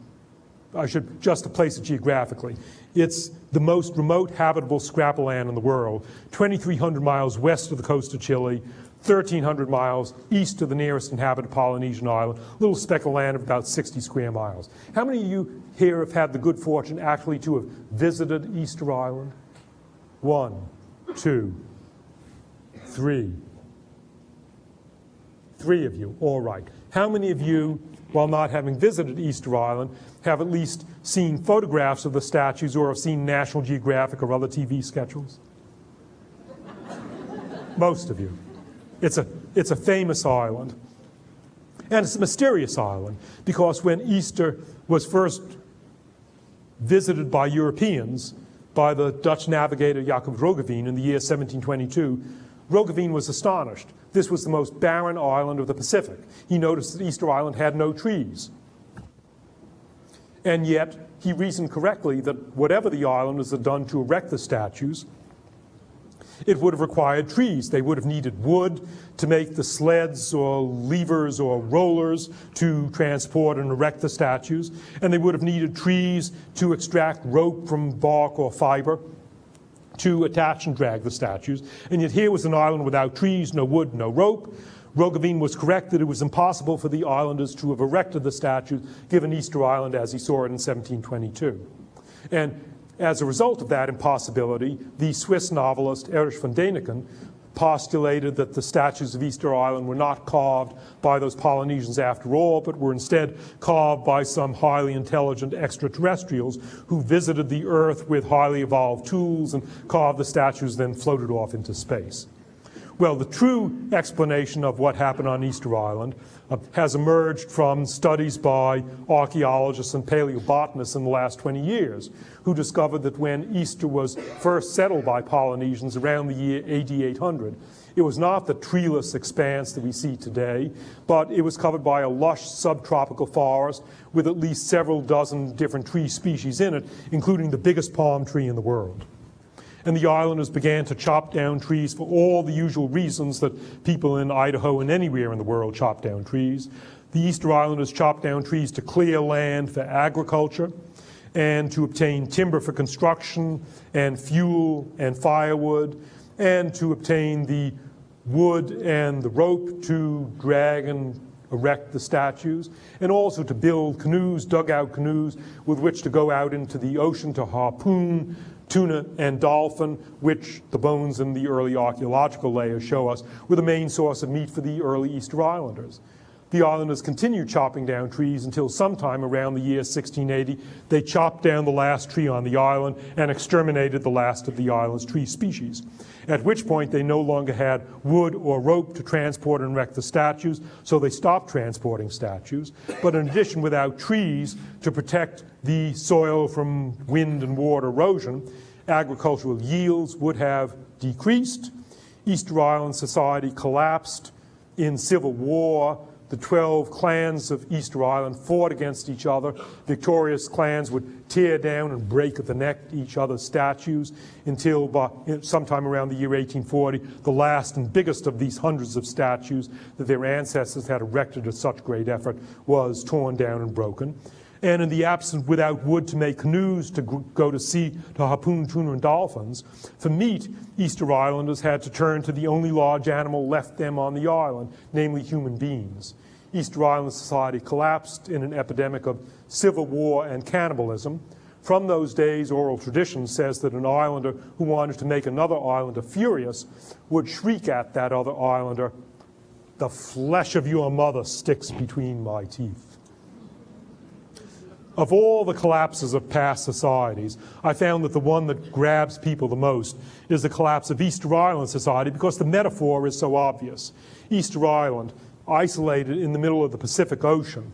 I should just place it geographically. It's the most remote habitable scrap of land in the world, 2,300 miles west of the coast of Chile, 1,300 miles east of the nearest inhabited Polynesian island, a little speck of land of about 60 square miles. How many of you here have had the good fortune actually to have visited Easter Island? 1, 2, 3. 3 of you, all right. How many of you, while not having visited Easter Island, have at least seen photographs of the statues or have seen National Geographic or other TV schedules? Most of you. It's a famous island. And it's a mysterious island because when Easter was first visited by Europeans, by the Dutch navigator Jacob Roggeveen in the year 1722, Roggeveen was astonished. This was the most barren island of the Pacific. He noticed that Easter Island had no trees. And yet, he reasoned correctly that whatever the islanders had done to erect the statues, it would have required trees. They would have needed wood to make the sleds or levers or rollers to transport and erect the statues. And they would have needed trees to extract rope from bark or fiber to attach and drag the statues. And yet here was an island without trees, no wood, no rope. Roggeveen was correct that it was impossible for the islanders to have erected the statues given Easter Island as he saw it in 1722. And as a result of that impossibility, the Swiss novelist Erich von Däniken postulated that the statues of Easter Island were not carved by those Polynesians after all, but were instead carved by some highly intelligent extraterrestrials who visited the Earth with highly evolved tools and carved the statues, then floated off into space. Well, the true explanation of what happened on Easter Island has emerged from studies by archaeologists and paleobotanists in the last 20 years, who discovered that when Easter was first settled by Polynesians around the year AD 800, it was not the treeless expanse that we see today, but it was covered by a lush subtropical forest with at least several dozen different tree species in it, including the biggest palm tree in the world. And the islanders began to chop down trees for all the usual reasons that people in Idaho and anywhere in the world chop down trees. The Easter Islanders chopped down trees to clear land for agriculture and to obtain timber for construction and fuel and firewood and to obtain the wood and the rope to drag and erect the statues, and also to build canoes, dugout canoes, with which to go out into the ocean to harpoon tuna and dolphin, which the bones in the early archaeological layers show us were the main source of meat for the early Easter Islanders. The islanders continued chopping down trees until sometime around the year 1680, they chopped down the last tree on the island and exterminated the last of the island's tree species, at which point they no longer had wood or rope to transport and erect the statues, so they stopped transporting statues. But in addition, without trees to protect the soil from wind and water erosion, agricultural yields would have decreased. Easter Island society collapsed in civil war. The 12 clans of Easter Island fought against each other. Victorious clans would tear down and break at the neck each other's statues until sometime around the year 1840, the last and biggest of these hundreds of statues that their ancestors had erected at such great effort was torn down and broken. And in the absence, without wood to make canoes to go to sea to harpoon tuna and dolphins, for meat, Easter Islanders had to turn to the only large animal left them on the island, namely human beings. Easter Island society collapsed in an epidemic of civil war and cannibalism. From those days, oral tradition says that an islander who wanted to make another islander furious would shriek at that other islander, "The flesh of your mother sticks between my teeth." Of all the collapses of past societies, I found that the one that grabs people the most is the collapse of Easter Island society, because the metaphor is so obvious. Easter Island, isolated in the middle of the Pacific Ocean,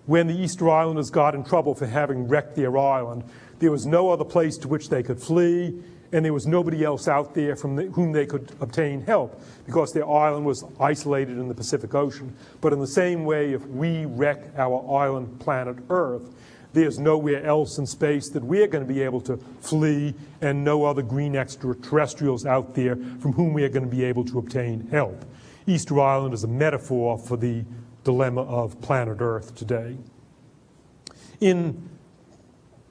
when the Easter Islanders got in trouble for having wrecked their island, there was no other place to which they could flee, and there was nobody else out there from whom they could obtain help, because their island was isolated in the Pacific Ocean. But in the same way, if we wreck our island planet Earth, there's nowhere else in space that we're going to be able to flee, and no other green extraterrestrials out there from whom we are going to be able to obtain help. Easter Island is a metaphor for the dilemma of planet Earth today. In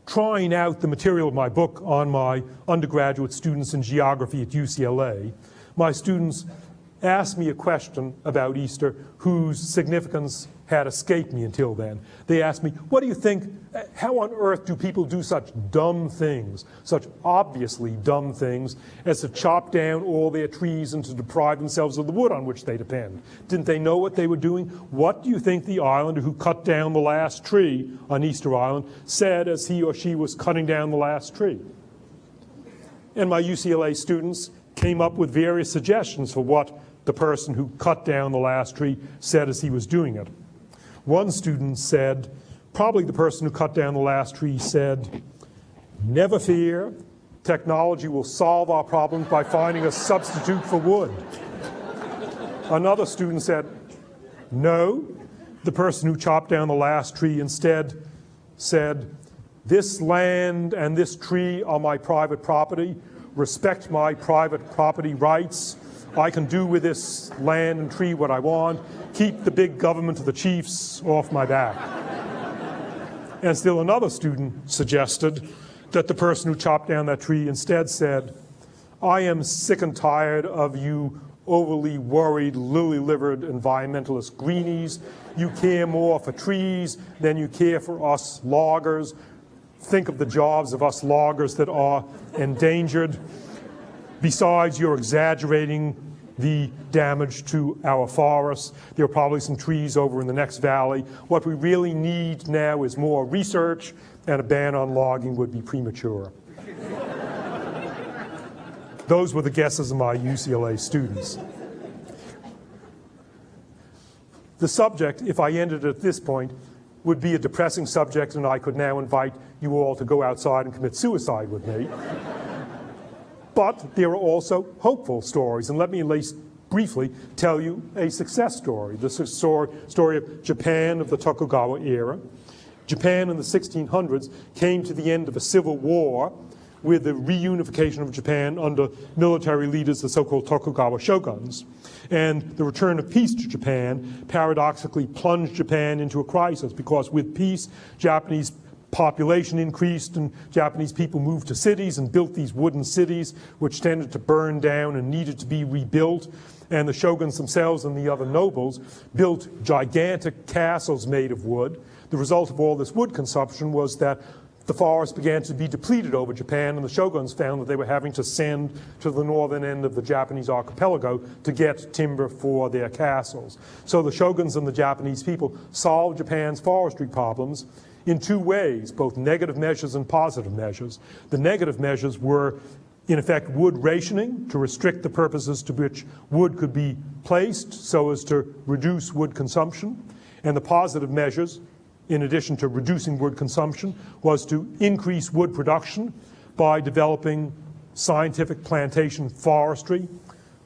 trying out the material of my book on my undergraduate students in geography at UCLA, my students asked me a question about Easter whose significance had escaped me until then. They asked me, what do you think, how on earth do people do such dumb things, such obviously dumb things, as to chop down all their trees and to deprive themselves of the wood on which they depend? Didn't they know what they were doing? What do you think the islander who cut down the last tree on Easter Island said as he or she was cutting down the last tree? And my UCLA students came up with various suggestions for what the person who cut down the last tree said as he was doing it. One student said, probably the person who cut down the last tree said, "Never fear, technology will solve our problems by finding a substitute for wood." Another student said, no, the person who chopped down the last tree instead said, "This land and this tree are my private property. Respect my private property rights. I can do with this land and tree what I want. Keep the big government of the chiefs off my back." And still another student suggested that the person who chopped down that tree instead said, "I am sick and tired of you overly worried, lily-livered environmentalist greenies. You care more for trees than you care for us loggers. Think of the jobs of us loggers that are endangered. Besides, you're exaggerating the damage to our forests. There are probably some trees over in the next valley. What we really need now is more research, and a ban on logging would be premature." Those were the guesses of my UCLA students. The subject, if I ended at this point, would be a depressing subject, and I could now invite you all to go outside and commit suicide with me. But there are also hopeful stories, and let me at least briefly tell you a success story. This is a story of Japan of the Tokugawa era. Japan in the 1600s came to the end of a civil war with the reunification of Japan under military leaders, the so-called Tokugawa shoguns. And the return of peace to Japan paradoxically plunged Japan into a crisis, because with peace, Japanese population increased and Japanese people moved to cities and built these wooden cities which tended to burn down and needed to be rebuilt. And the shoguns themselves and the other nobles built gigantic castles made of wood. The result of all this wood consumption was that the forests began to be depleted over Japan, and the shoguns found that they were having to send to the northern end of the Japanese archipelago to get timber for their castles. So the shoguns and the Japanese people solved Japan's forestry problems in two ways, both negative measures and positive measures. The negative measures were, in effect, wood rationing to restrict the purposes to which wood could be placed so as to reduce wood consumption. And the positive measures, in addition to reducing wood consumption, was to increase wood production by developing scientific plantation forestry,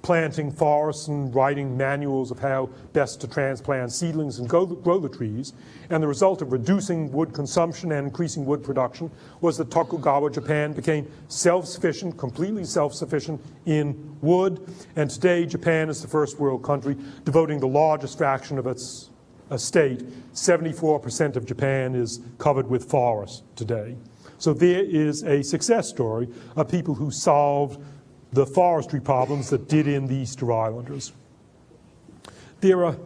planting forests and writing manuals of how best to transplant seedlings and grow the trees. And the result of reducing wood consumption and increasing wood production was that Tokugawa Japan became self-sufficient, completely self-sufficient in wood. And today Japan is the first world country devoting the largest fraction of its estate. 74% of Japan is covered with forests today. So there is a success story of people who solved the forestry problems that did in the Easter Islanders. There are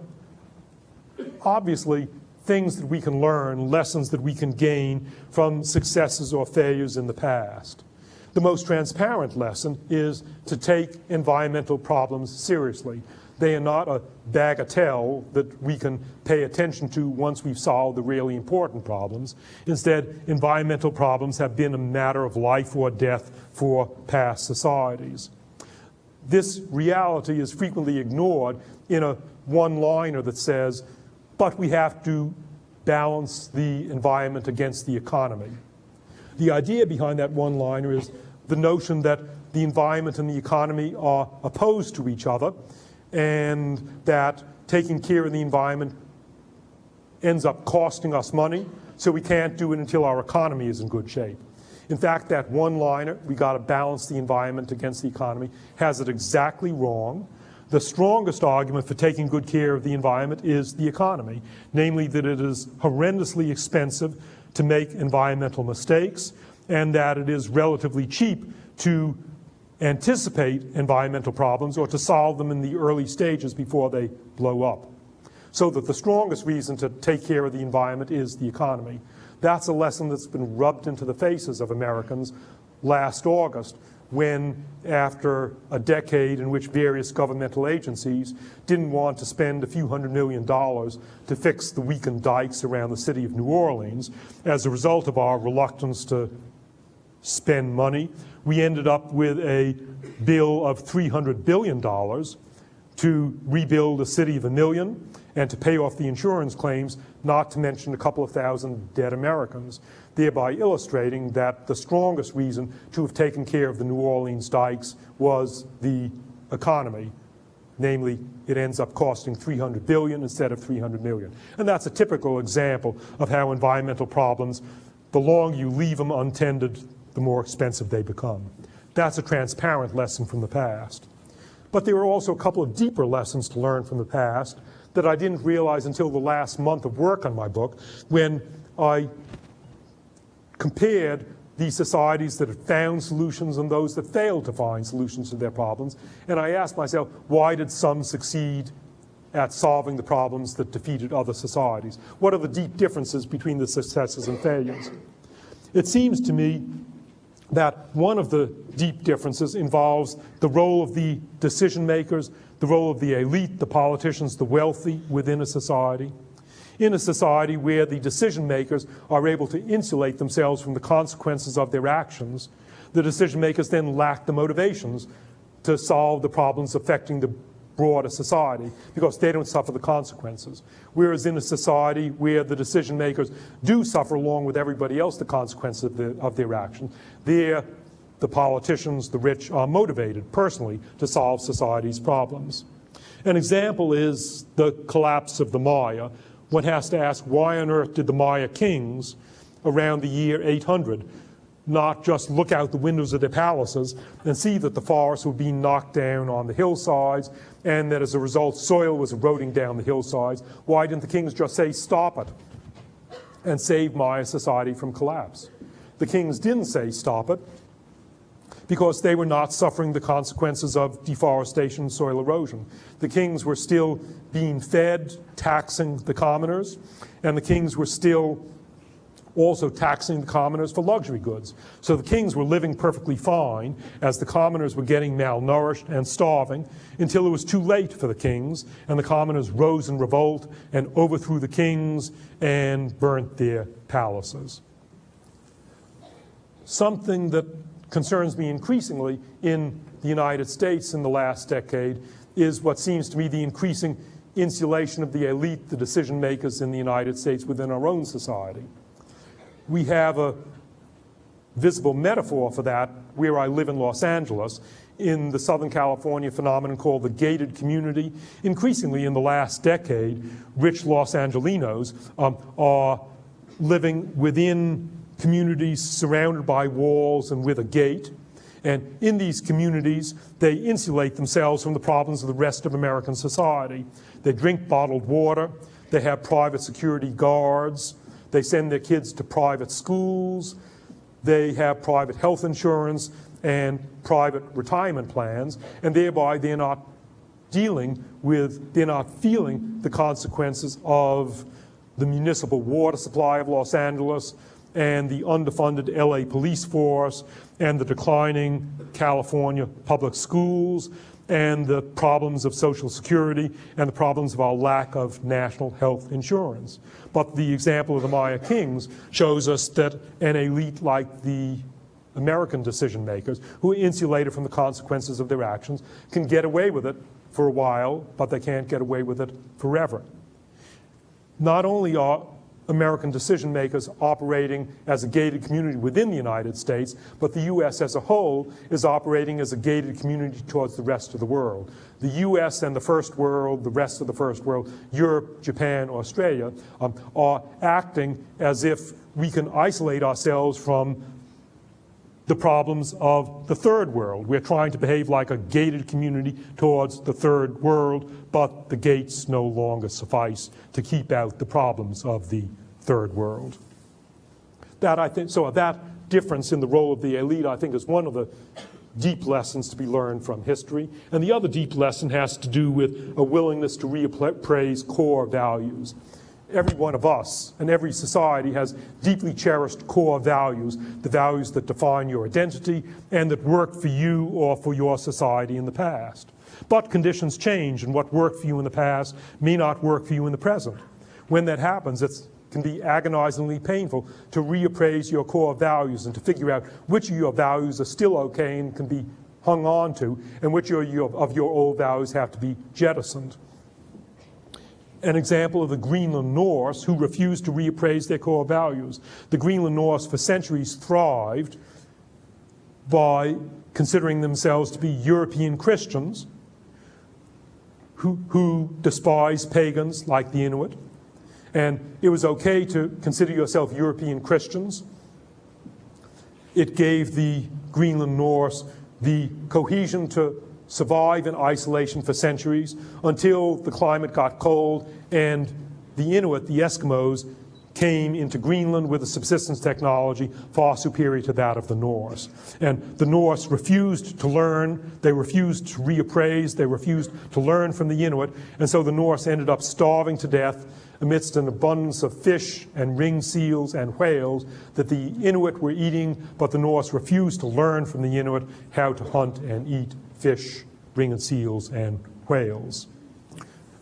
obviously things that we can learn, lessons that we can gain from successes or failures in the past. The most transparent lesson is to take environmental problems seriously. They are not a bagatelle that we can pay attention to once we've solved the really important problems. Instead, environmental problems have been a matter of life or death for past societies. This reality is frequently ignored in a one-liner that says, but we have to balance the environment against the economy. The idea behind that one-liner is the notion that the environment and the economy are opposed to each other, and that taking care of the environment ends up costing us money, so we can't do it until our economy is in good shape. In fact, that one-liner, we got to balance the environment against the economy, has it exactly wrong. The strongest argument for taking good care of the environment is the economy, namely that it is horrendously expensive to make environmental mistakes, and that it is relatively cheap to anticipate environmental problems or to solve them in the early stages before they blow up. So that the strongest reason to take care of the environment is the economy. That's a lesson that's been rubbed into the faces of Americans last August, when, after a decade in which various governmental agencies didn't want to spend a few $100 million to fix the weakened dikes around the city of New Orleans, as a result of our reluctance to spend money, we ended up with a bill of $300 billion to rebuild a city of 1 million and to pay off the insurance claims, not to mention a couple of thousand dead Americans, thereby illustrating that the strongest reason to have taken care of the New Orleans dikes was the economy. Namely, it ends up costing $300 billion instead of $300 million. And that's a typical example of how environmental problems, the longer you leave them untended, the more expensive they become. That's a transparent lesson from the past. But there are also a couple of deeper lessons to learn from the past that I didn't realize until the last month of work on my book, when I compared the societies that had found solutions and those that failed to find solutions to their problems. And I asked myself, why did some succeed at solving the problems that defeated other societies? What are the deep differences between the successes and failures? It seems to me that one of the deep differences involves the role of the decision makers, the role of the elite, the politicians, the wealthy within a society. In a society where the decision makers are able to insulate themselves from the consequences of their actions, the decision makers then lack the motivations to solve the problems affecting the broader society because they don't suffer the consequences. Whereas in a society where the decision makers do suffer along with everybody else the consequences of their actions, there the politicians, the rich, are motivated personally to solve society's problems. An example is the collapse of the Maya. One has to ask, why on earth did the Maya kings around the year 800 not just look out the windows of their palaces and see that the forests were being knocked down on the hillsides and that as a result soil was eroding down the hillsides? Why didn't the kings just say, stop it? and save Maya society from collapse. The kings didn't say stop it because they were not suffering the consequences of deforestation and soil erosion. The kings were still being fed, taxing the commoners, and the kings were still also taxing the commoners for luxury goods. So the kings were living perfectly fine as the commoners were getting malnourished and starving until it was too late for the kings, and the commoners rose in revolt and overthrew the kings and burnt their palaces. Something that concerns me increasingly in the United States in the last decade is what seems to me the increasing insulation of the elite, the decision makers in the United States within our own society. We have a visible metaphor for that where I live in Los Angeles, in the Southern California phenomenon called the gated community. Increasingly in the last decade, rich Los Angelinos are living within communities surrounded by walls and with a gate. And in these communities, they insulate themselves from the problems of the rest of American society. They drink bottled water, they have private security guards, they send their kids to private schools, they have private health insurance and private retirement plans, and thereby they're not feeling the consequences of the municipal water supply of Los Angeles and the underfunded LA police force and the declining California public schools and the problems of Social Security and the problems of our lack of national health insurance. But the example of the Maya kings shows us that an elite like the American decision makers, who are insulated from the consequences of their actions, can get away with it for a while, but they can't get away with it forever. Not only are American decision makers operating as a gated community within the United States, but the U.S. as a whole is operating as a gated community towards the rest of the world. The U.S. and the first world, the rest of the first world, Europe, Japan, Australia, are acting as if we can isolate ourselves from the problems of the third world. We're trying to behave like a gated community towards the third world, but the gates no longer suffice to keep out the problems of the third world. That difference in the role of the elite, I think, is one of the deep lessons to be learned from history. And the other deep lesson has to do with a willingness to reappraise core values. Every one of us and every society has deeply cherished core values, the values that define your identity and that worked for you or for your society in the past. But conditions change, and what worked for you in the past may not work for you in the present. When that happens, it can be agonizingly painful to reappraise your core values and to figure out which of your values are still okay and can be hung on to, and which of your old values have to be jettisoned. An example of the Greenland Norse, who refused to reappraise their core values. The Greenland Norse for centuries thrived by considering themselves to be European Christians who despised pagans like the Inuit. And it was okay to consider yourself European Christians. It gave the Greenland Norse the cohesion to survive in isolation for centuries until the climate got cold and the Inuit, the Eskimos, came into Greenland with a subsistence technology far superior to that of the Norse. And the Norse refused to learn, they refused to reappraise, they refused to learn from the Inuit, and so the Norse ended up starving to death amidst an abundance of fish and ringed seals and whales that the Inuit were eating, but the Norse refused to learn from the Inuit how to hunt and eat fish, ringed seals, and whales.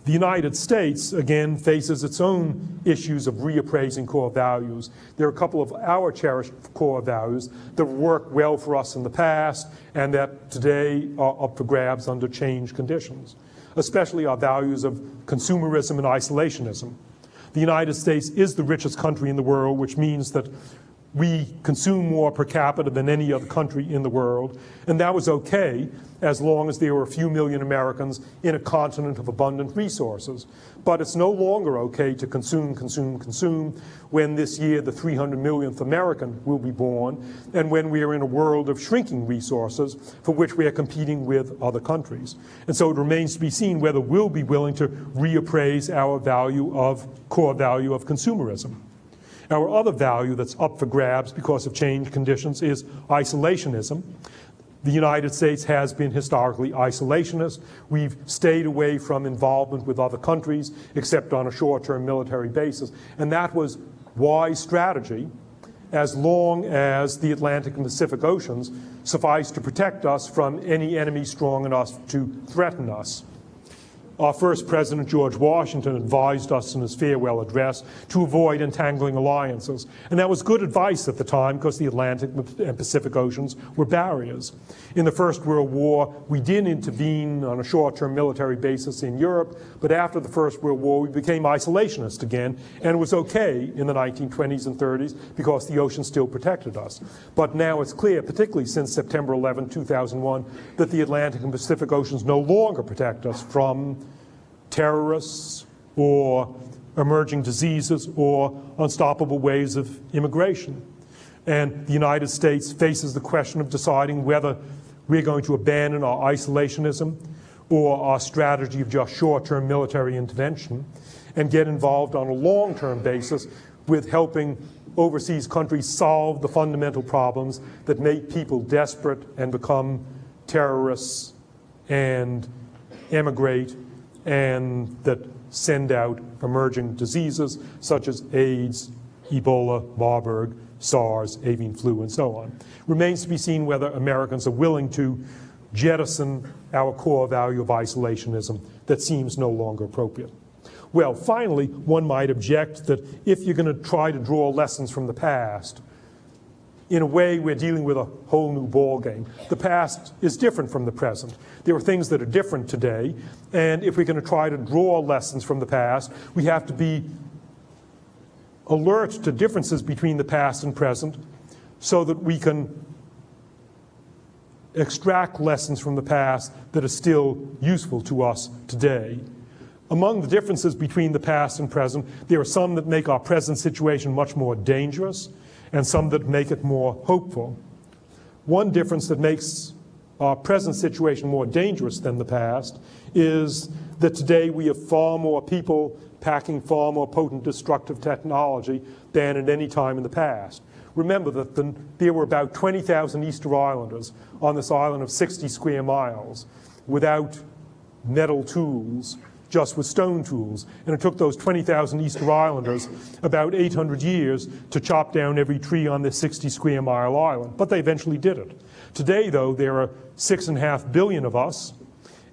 The United States, again, faces its own issues of reappraising core values. There are a couple of our cherished core values that worked well for us in the past and that today are up for grabs under changed conditions, especially our values of consumerism and isolationism. The United States is the richest country in the world, which means that we consume more per capita than any other country in the world, and that was okay as long as there were a few million Americans in a continent of abundant resources. But it's no longer okay to consume when this year the 300 millionth American will be born, and when we are in a world of shrinking resources for which we are competing with other countries. And so it remains to be seen whether we'll be willing to reappraise our core value of consumerism. Our other value that's up for grabs because of changed conditions is isolationism. The United States has been historically isolationist. We've stayed away from involvement with other countries, except on a short-term military basis. And that was wise strategy, as long as the Atlantic and Pacific Oceans suffice to protect us from any enemy strong enough to threaten us. Our first president, George Washington, advised us in his farewell address to avoid entangling alliances. And that was good advice at the time because the Atlantic and Pacific Oceans were barriers. In the First World War, we did intervene on a short-term military basis in Europe, but after the First World War, we became isolationist again, and it was okay in the 1920s and 30s because the ocean still protected us. But now it's clear, particularly since September 11, 2001, that the Atlantic and Pacific Oceans no longer protect us from terrorists or emerging diseases or unstoppable waves of immigration. And the United States faces the question of deciding whether we're going to abandon our isolationism or our strategy of just short-term military intervention and get involved on a long-term basis with helping overseas countries solve the fundamental problems that make people desperate and become terrorists and emigrate and that send out emerging diseases such as AIDS, Ebola, Marburg, SARS, avian flu, and so on. Remains to be seen whether Americans are willing to jettison our core value of isolationism that seems no longer appropriate. Well, finally, one might object that if you're going to try to draw lessons from the past, in a way, we're dealing with a whole new ballgame. The past is different from the present. There are things that are different today, and if we're going to try to draw lessons from the past, we have to be alert to differences between the past and present so that we can extract lessons from the past that are still useful to us today. Among the differences between the past and present, there are some that make our present situation much more dangerous, and some that make it more hopeful. One difference that makes our present situation more dangerous than the past is that today we have far more people packing far more potent destructive technology than at any time in the past. Remember that there were about 20,000 Easter Islanders on this island of 60 square miles without metal tools, just with stone tools. And it took those 20,000 Easter Islanders about 800 years to chop down every tree on this 60 square mile island. But they eventually did it. Today, though, there are 6.5 billion of us,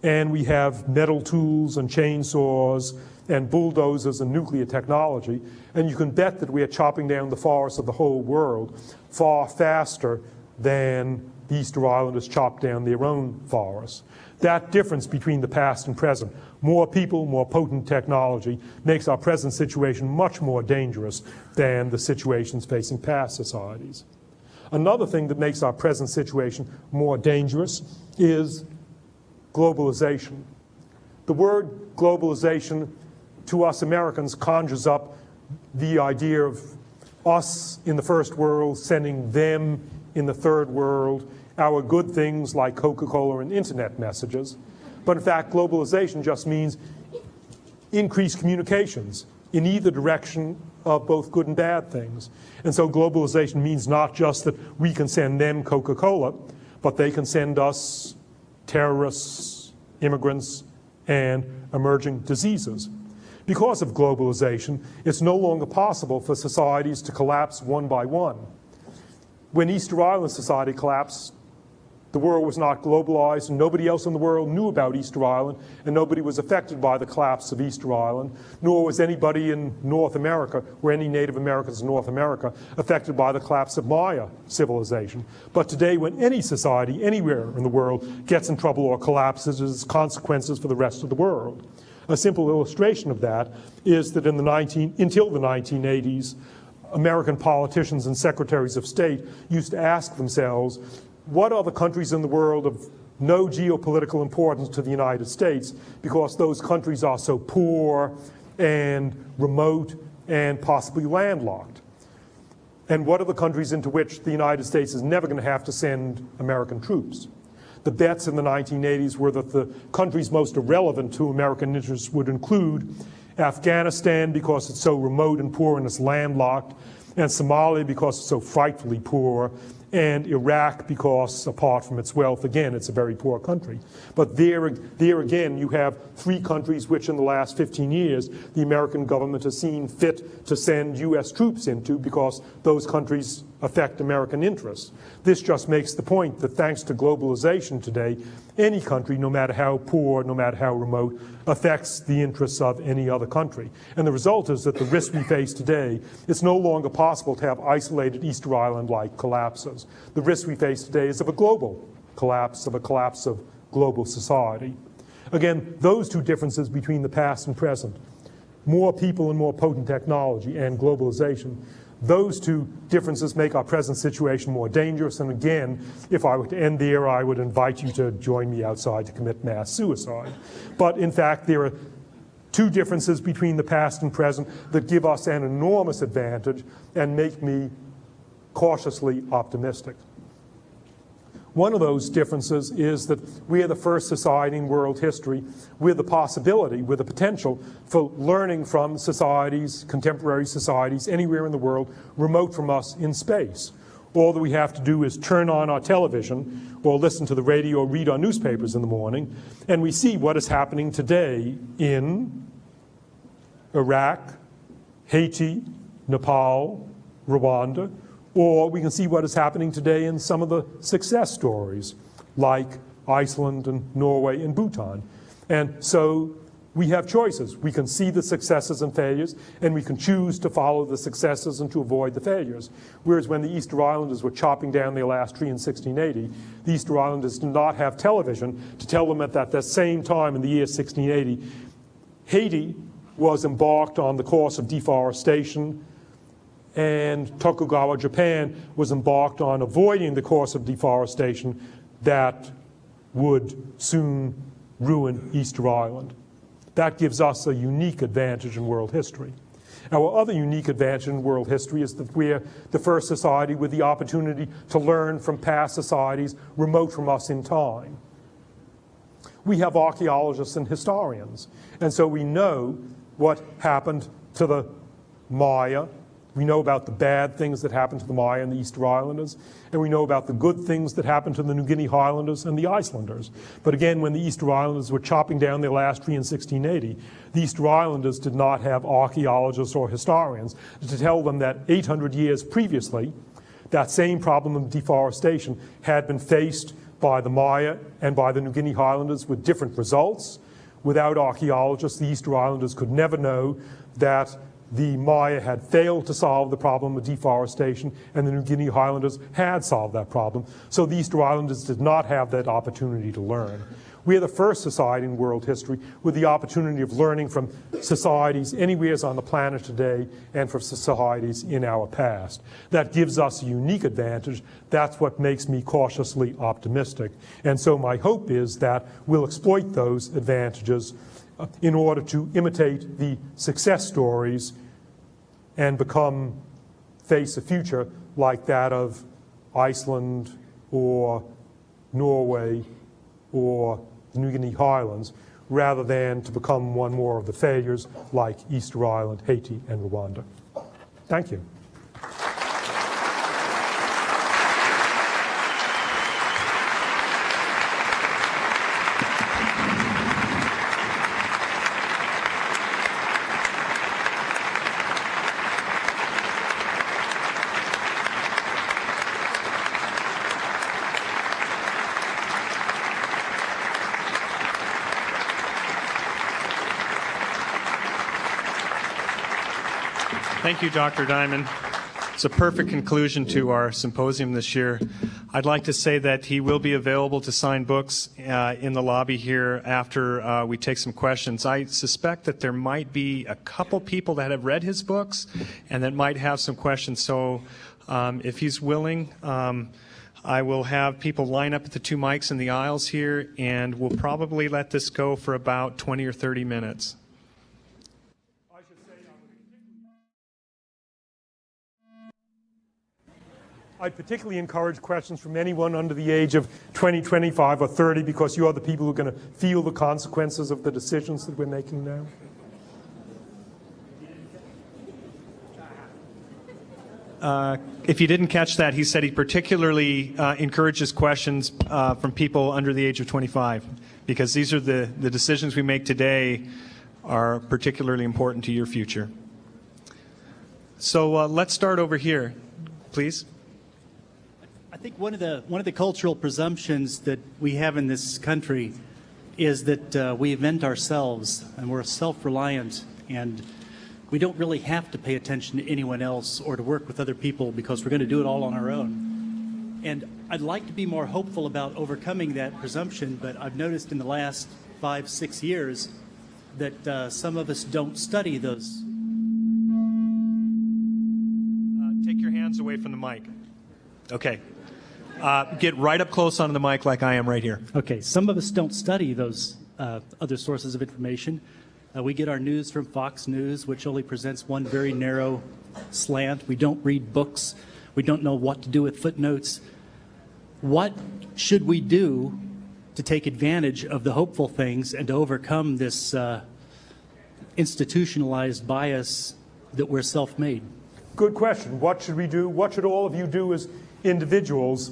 and we have metal tools and chainsaws and bulldozers and nuclear technology. And you can bet that we are chopping down the forests of the whole world far faster than the Easter Islanders chopped down their own forests. That difference between the past and present, more people, more potent technology, makes our present situation much more dangerous than the situations facing past societies. Another thing that makes our present situation more dangerous is globalization. The word globalization to us Americans conjures up the idea of us in the first world sending them in the third world our good things like Coca-Cola and internet messages. But in fact, globalization just means increased communications in either direction of both good and bad things. And so globalization means not just that we can send them Coca-Cola, but they can send us terrorists, immigrants, and emerging diseases. Because of globalization, it's no longer possible for societies to collapse one by one. When Easter Island society collapsed, the world was not globalized, and nobody else in the world knew about Easter Island, and nobody was affected by the collapse of Easter Island, nor was anybody in North America, or any Native Americans in North America, affected by the collapse of Maya civilization. But today, when any society anywhere in the world gets in trouble or collapses, it has consequences for the rest of the world. A simple illustration of that is that until the 1980s, American politicians and secretaries of state used to ask themselves, what are the countries in the world of no geopolitical importance to the United States because those countries are so poor and remote and possibly landlocked? And what are the countries into which the United States is never going to have to send American troops? The bets in the 1980s were that the countries most irrelevant to American interests would include Afghanistan because it's so remote and poor and it's landlocked, and Somalia because it's so frightfully poor, and Iraq because, apart from its wealth, again, it's a very poor country. But there again, you have three countries which in the last 15 years, the American government has seen fit to send U.S. troops into because those countries affect American interests. This just makes the point that thanks to globalization today, any country, no matter how poor, no matter how remote, affects the interests of any other country. And the result is that the risk we face today, it's no longer possible to have isolated Easter Island-like collapses. The risk we face today is of a global collapse, of global society. Again, those two differences between the past and present, more people and more potent technology and globalization, those two differences make our present situation more dangerous. And again, if I were to end there, I would invite you to join me outside to commit mass suicide. But in fact, there are two differences between the past and present that give us an enormous advantage and make me cautiously optimistic. One of those differences is that we are the first society in world history with the possibility, with the potential for learning from societies, contemporary societies, anywhere in the world, remote from us in space. All that we have to do is turn on our television or listen to the radio or read our newspapers in the morning, and we see what is happening today in Iraq, Haiti, Nepal, Rwanda, or we can see what is happening today in some of the success stories, like Iceland and Norway and Bhutan. And so we have choices. We can see the successes and failures, and we can choose to follow the successes and to avoid the failures. Whereas when the Easter Islanders were chopping down their last tree in 1680, the Easter Islanders did not have television to tell them at that same time in the year 1680, Haiti was embarked on the course of deforestation, and Tokugawa, Japan, was embarked on avoiding the course of deforestation that would soon ruin Easter Island. That gives us a unique advantage in world history. Our other unique advantage in world history is that we're the first society with the opportunity to learn from past societies remote from us in time. We have archaeologists and historians, and so we know what happened to the Maya. We know about the bad things that happened to the Maya and the Easter Islanders, and we know about the good things that happened to the New Guinea Highlanders and the Icelanders. But again, when the Easter Islanders were chopping down their last tree in 1680, the Easter Islanders did not have archaeologists or historians to tell them that 800 years previously, that same problem of deforestation had been faced by the Maya and by the New Guinea Highlanders with different results. Without archaeologists, the Easter Islanders could never know that the Maya had failed to solve the problem of deforestation, and the New Guinea Highlanders had solved that problem. So the Easter Islanders did not have that opportunity to learn. We are the first society in world history with the opportunity of learning from societies anywhere on the planet today and from societies in our past. That gives us a unique advantage. That's what makes me cautiously optimistic. And so my hope is that we'll exploit those advantages in order to imitate the success stories and face a future like that of Iceland or Norway or the New Guinea Highlands, rather than to become one more of the failures like Easter Island, Haiti, and Rwanda. Thank you. Thank you, Dr. Diamond. It's a perfect conclusion to our symposium this year. I'd like to say that he will be available to sign books in the lobby here after we take some questions. I suspect that there might be a couple people that have read his books and that might have some questions. So if he's willing, I will have people line up at the two mics in the aisles here, and we'll probably let this go for about 20 or 30 minutes. I'd particularly encourage questions from anyone under the age of 20, 25, or 30, because you are the people who are going to feel the consequences of the decisions that we're making now. if you didn't catch that, he said he particularly encourages questions from people under the age of 25, because these are the decisions we make today are particularly important to your future. So let's start over here, please. I think one of the cultural presumptions that we have in this country is that we invent ourselves and we're self-reliant, and we don't really have to pay attention to anyone else or to work with other people because we're going to do it all on our own. And I'd like to be more hopeful about overcoming that presumption, but I've noticed in the last 5-6 years that some of us don't study those. Take your hands away from the mic. Okay. Get right up close onto the mic like I am right here. Okay, some of us don't study those other sources of information. We get our news from Fox News, which only presents one very narrow slant. We don't read books. We don't know what to do with footnotes. What should we do to take advantage of the hopeful things and to overcome this institutionalized bias that we're self-made? Good question. What should we do? What should all of you do as individuals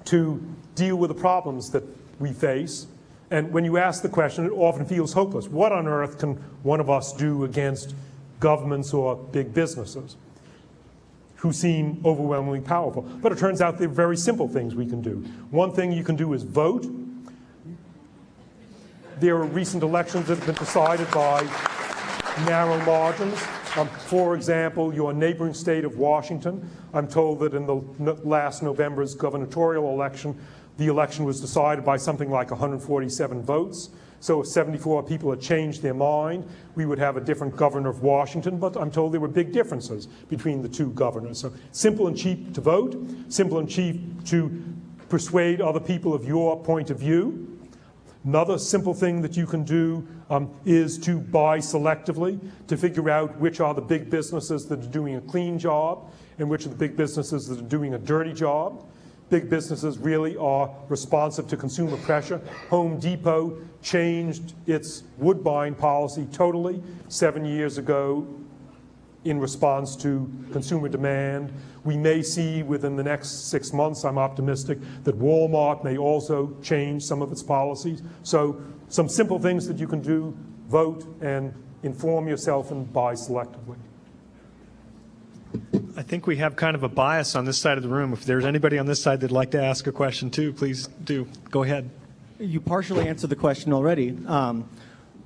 to deal with the problems that we face? And when you ask the question, it often feels hopeless. What on earth can one of us do against governments or big businesses who seem overwhelmingly powerful? But it turns out there are very simple things we can do. One thing you can do is vote. There are recent elections that have been decided by narrow margins. For example, your neighboring state of Washington, I'm told that in the last November's gubernatorial election, the election was decided by something like 147 votes. So if 74 people had changed their mind, we would have a different governor of Washington, but I'm told there were big differences between the two governors. So simple and cheap to vote, simple and cheap to persuade other people of your point of view. Another simple thing that you can do is to buy selectively, to figure out which are the big businesses that are doing a clean job and which are the big businesses that are doing a dirty job. Big businesses really are responsive to consumer pressure. Home Depot changed its wood-buying policy totally 7 years ago in response to consumer demand. We may see within the next 6 months, I'm optimistic, that Walmart may also change some of its policies. So some simple things that you can do: vote and inform yourself and buy selectively. I think we have kind of a bias on this side of the room. If there's anybody on this side that'd like to ask a question too, please do. Go ahead. You partially answered the question already.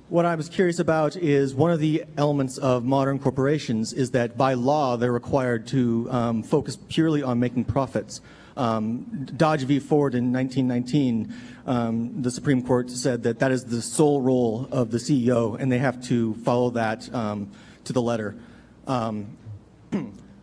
What I was curious about is one of the elements of modern corporations is that by law they're required to focus purely on making profits. Dodge v. Ford in 1919, the Supreme Court said that that is the sole role of the CEO, and they have to follow that to the letter.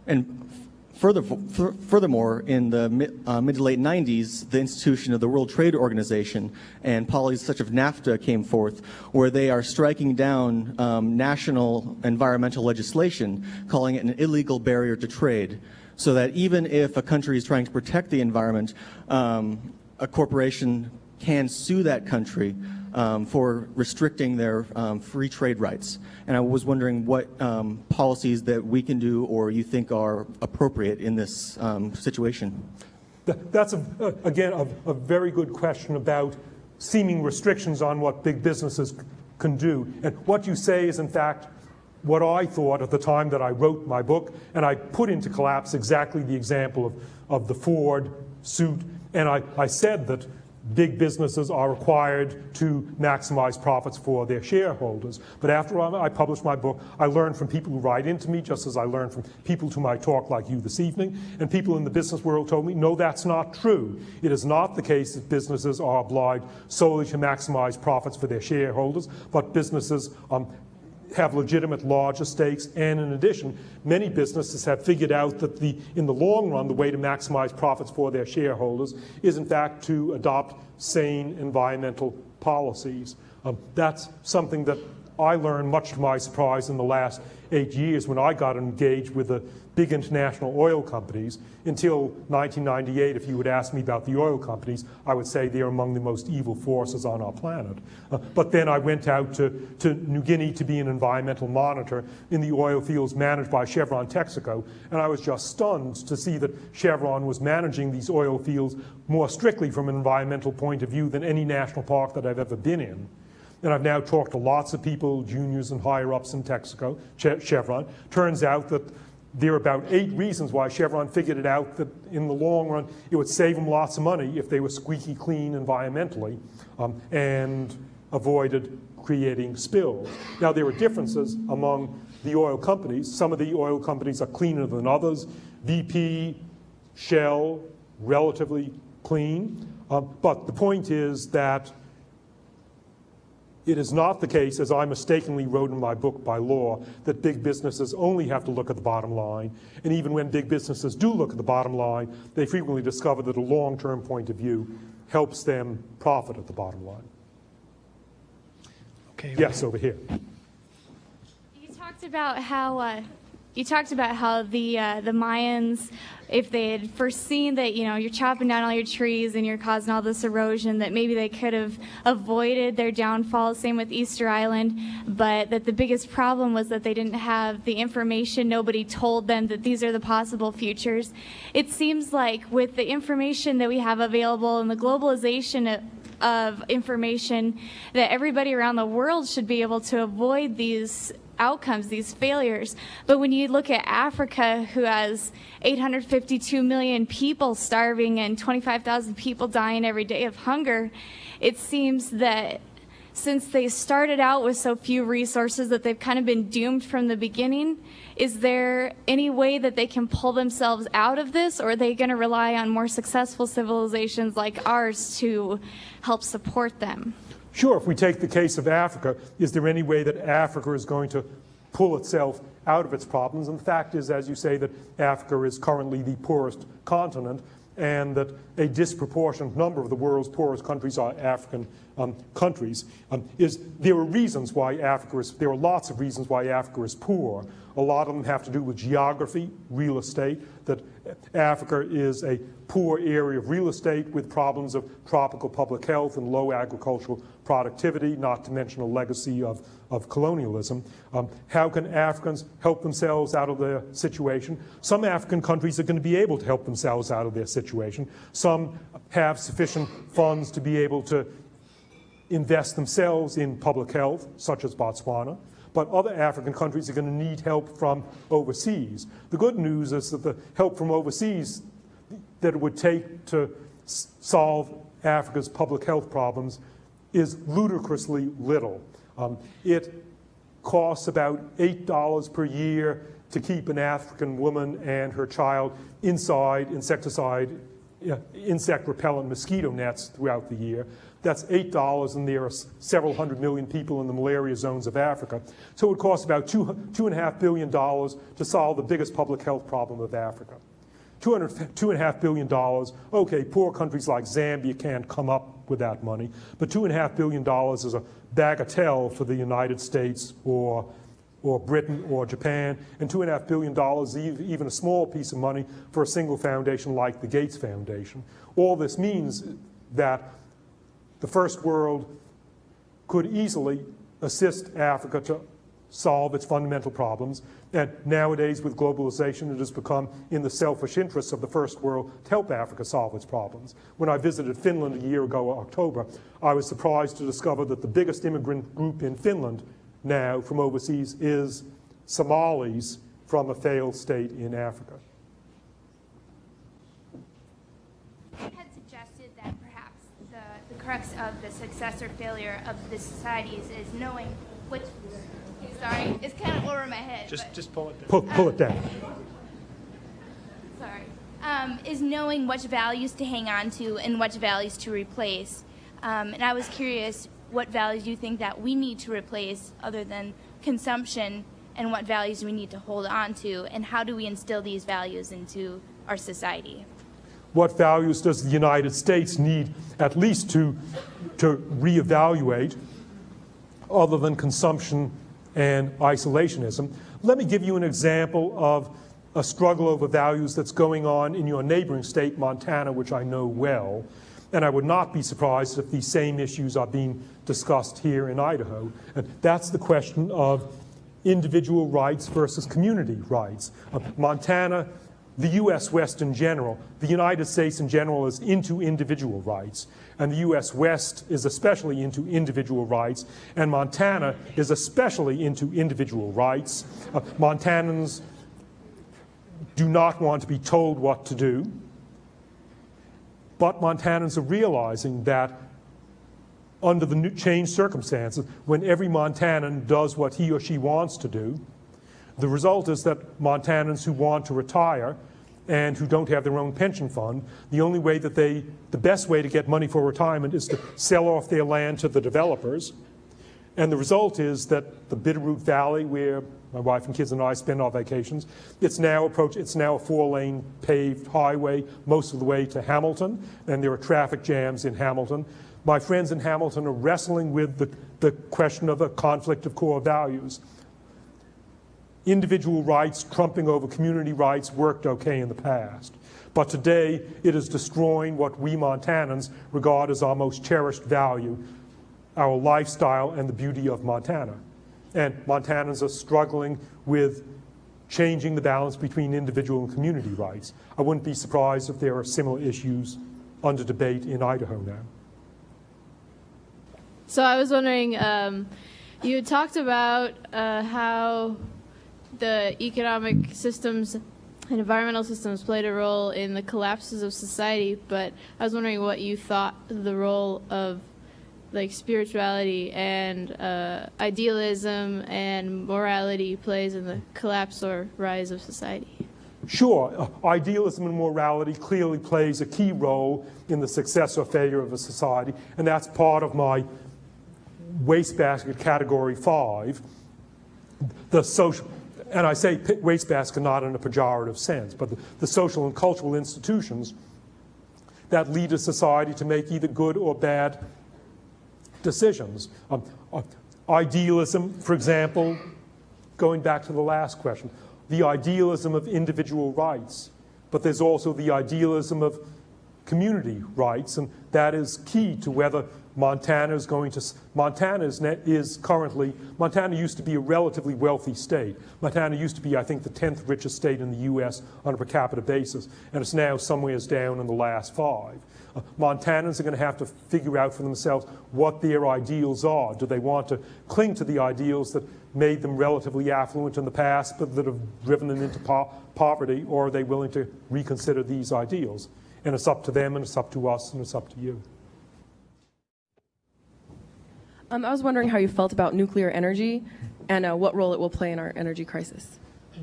And furthermore, in the mid to late 90s, the institution of the World Trade Organization and policies such as NAFTA came forth, where they are striking down national environmental legislation, calling it an illegal barrier to trade, so that even if a country is trying to protect the environment, a corporation can sue that country for restricting their free trade rights. And I was wondering what policies that we can do or you think are appropriate in this situation. That's, again, a very good question about seeming restrictions on what big businesses can do. And what you say is, in fact, what I thought at the time that I wrote my book, and I put into collapse exactly the example of the Ford suit. And I said that big businesses are required to maximize profits for their shareholders. But after I published my book, I learned from people who write into me, just as I learned from people to my talk like you this evening, and people in the business world told me, no, that's not true. It is not the case that businesses are obliged solely to maximize profits for their shareholders, but businesses have legitimate larger stakes, and in addition, many businesses have figured out that in the long run, the way to maximize profits for their shareholders is, in fact, to adopt sane environmental policies. That's something that I learned, much to my surprise, in the last 8 years when I got engaged with the big international oil companies. Until 1998, if you would ask me about the oil companies, I would say they're among the most evil forces on our planet. But then I went out to New Guinea to be an environmental monitor in the oil fields managed by Chevron Texaco, and I was just stunned to see that Chevron was managing these oil fields more strictly from an environmental point of view than any national park that I've ever been in. And I've now talked to lots of people, juniors and higher-ups in Texaco, Chevron. Turns out that there are about 8 reasons why Chevron figured it out that in the long run it would save them lots of money if they were squeaky clean environmentally and avoided creating spills. Now, there are differences among the oil companies. Some of the oil companies are cleaner than others. BP, Shell, relatively clean. But the point is that it is not the case, as I mistakenly wrote in my book By Law, that big businesses only have to look at the bottom line. And even when big businesses do look at the bottom line, they frequently discover that a long-term point of view helps them profit at the bottom line. Okay. Yes, over here. You talked about how the Mayans, if they had foreseen that, you know, you're chopping down all your trees and you're causing all this erosion, that maybe they could have avoided their downfall. Same with Easter Island, but that the biggest problem was that they didn't have the information. Nobody told them that these are the possible futures. It seems like with the information that we have available and the globalization of information, that everybody around the world should be able to avoid these outcomes, these failures. But when you look at Africa, who has 852 million people starving and 25,000 people dying every day of hunger, it seems that since they started out with so few resources that they've kind of been doomed from the beginning. Is there any way that they can pull themselves out of this, or are they going to rely on more successful civilizations like ours to help support them? Sure, if we take the case of Africa, is there any way that Africa is going to pull itself out of its problems? And the fact is, as you say, that Africa is currently the poorest continent, and that a disproportionate number of the world's poorest countries are African countries. There are reasons why Africa is, there are lots of reasons why Africa is poor. A lot of them have to do with geography, real estate, that Africa is a poor area of real estate with problems of tropical public health and low agricultural productivity, not to mention a legacy of colonialism. How can Africans help themselves out of their situation? Some African countries are going to be able to help themselves out of their situation. Some have sufficient funds to be able to invest themselves in public health, such as Botswana. But other African countries are going to need help from overseas. The good news is that the help from overseas that it would take to solve Africa's public health problems is ludicrously little. It costs about $8 per year to keep an African woman and her child inside insect repellent mosquito nets throughout the year. That's $8, and there are several hundred million people in the malaria zones of Africa. So it would cost about $2.5 billion to solve the biggest public health problem of Africa. $2.5 billion, okay, poor countries like Zambia can't come up with that money, but $2.5 billion is a bagatelle for the United States or Britain or Japan, and $2.5 billion is even a small piece of money for a single foundation like the Gates Foundation. All this means that the first world could easily assist Africa to solve its fundamental problems. And nowadays, with globalization, it has become in the selfish interests of the first world to help Africa solve its problems. When I visited Finland a year ago, October, I was surprised to discover that the biggest immigrant group in Finland now from overseas is Somalis from a failed state in Africa. You had suggested that perhaps the crux of the success or failure of the societies is knowing which, sorry, it's kind of over my head. Just pull it down. Pull it down. Sorry. Is knowing which values to hang on to and which values to replace. And I was curious what values you think that we need to replace other than consumption, and what values we need to hold on to, and how do we instill these values into our society? What values does the United States need at least to reevaluate? other than consumption and isolationism. Let me give you an example of a struggle over values that's going on in your neighboring state, Montana, which I know well. And I would not be surprised if these same issues are being discussed here in Idaho. And that's the question of individual rights versus community rights. Montana, the U.S. West in general, the United States in general is into individual rights. And the U.S. West is especially into individual rights. And Montana is especially into individual rights. Montanans do not want to be told what to do. But Montanans are realizing that under the new changed circumstances, when every Montanan does what he or she wants to do, the result is that Montanans who want to retire and who don't have their own pension fund, the best way to get money for retirement is to sell off their land to the developers. And the result is that the Bitterroot Valley, where my wife and kids and I spend our vacations, it's now a 4-lane paved highway most of the way to Hamilton, and there are traffic jams in Hamilton. My friends in Hamilton are wrestling with the question of a conflict of core values. Individual rights trumping over community rights worked okay in the past. But today, it is destroying what we Montanans regard as our most cherished value, our lifestyle and the beauty of Montana. And Montanans are struggling with changing the balance between individual and community rights. I wouldn't be surprised if there are similar issues under debate in Idaho now. So I was wondering, you had talked about how the economic systems and environmental systems played a role in the collapses of society, but I was wondering what you thought the role of like spirituality and idealism and morality plays in the collapse or rise of society. Sure, idealism and morality clearly plays a key role in the success or failure of a society, and that's part of my wastebasket category 5. The social, and I say wastebasket not in a pejorative sense, but the social and cultural institutions that lead a society to make either good or bad decisions. Idealism, for example, going back to the last question, the idealism of individual rights, but there's also the idealism of community rights, and that is key to whether Montana is going to, Montana used to be a relatively wealthy state. Montana used to be, I think, the 10th richest state in the U.S. on a per capita basis, and it's now somewhere down in the last 5. Montanans are going to have to figure out for themselves what their ideals are. Do they want to cling to the ideals that made them relatively affluent in the past, but that have driven them into poverty, or are they willing to reconsider these ideals? And it's up to them, and it's up to us, and it's up to you. I was wondering how you felt about nuclear energy and what role it will play in our energy crisis.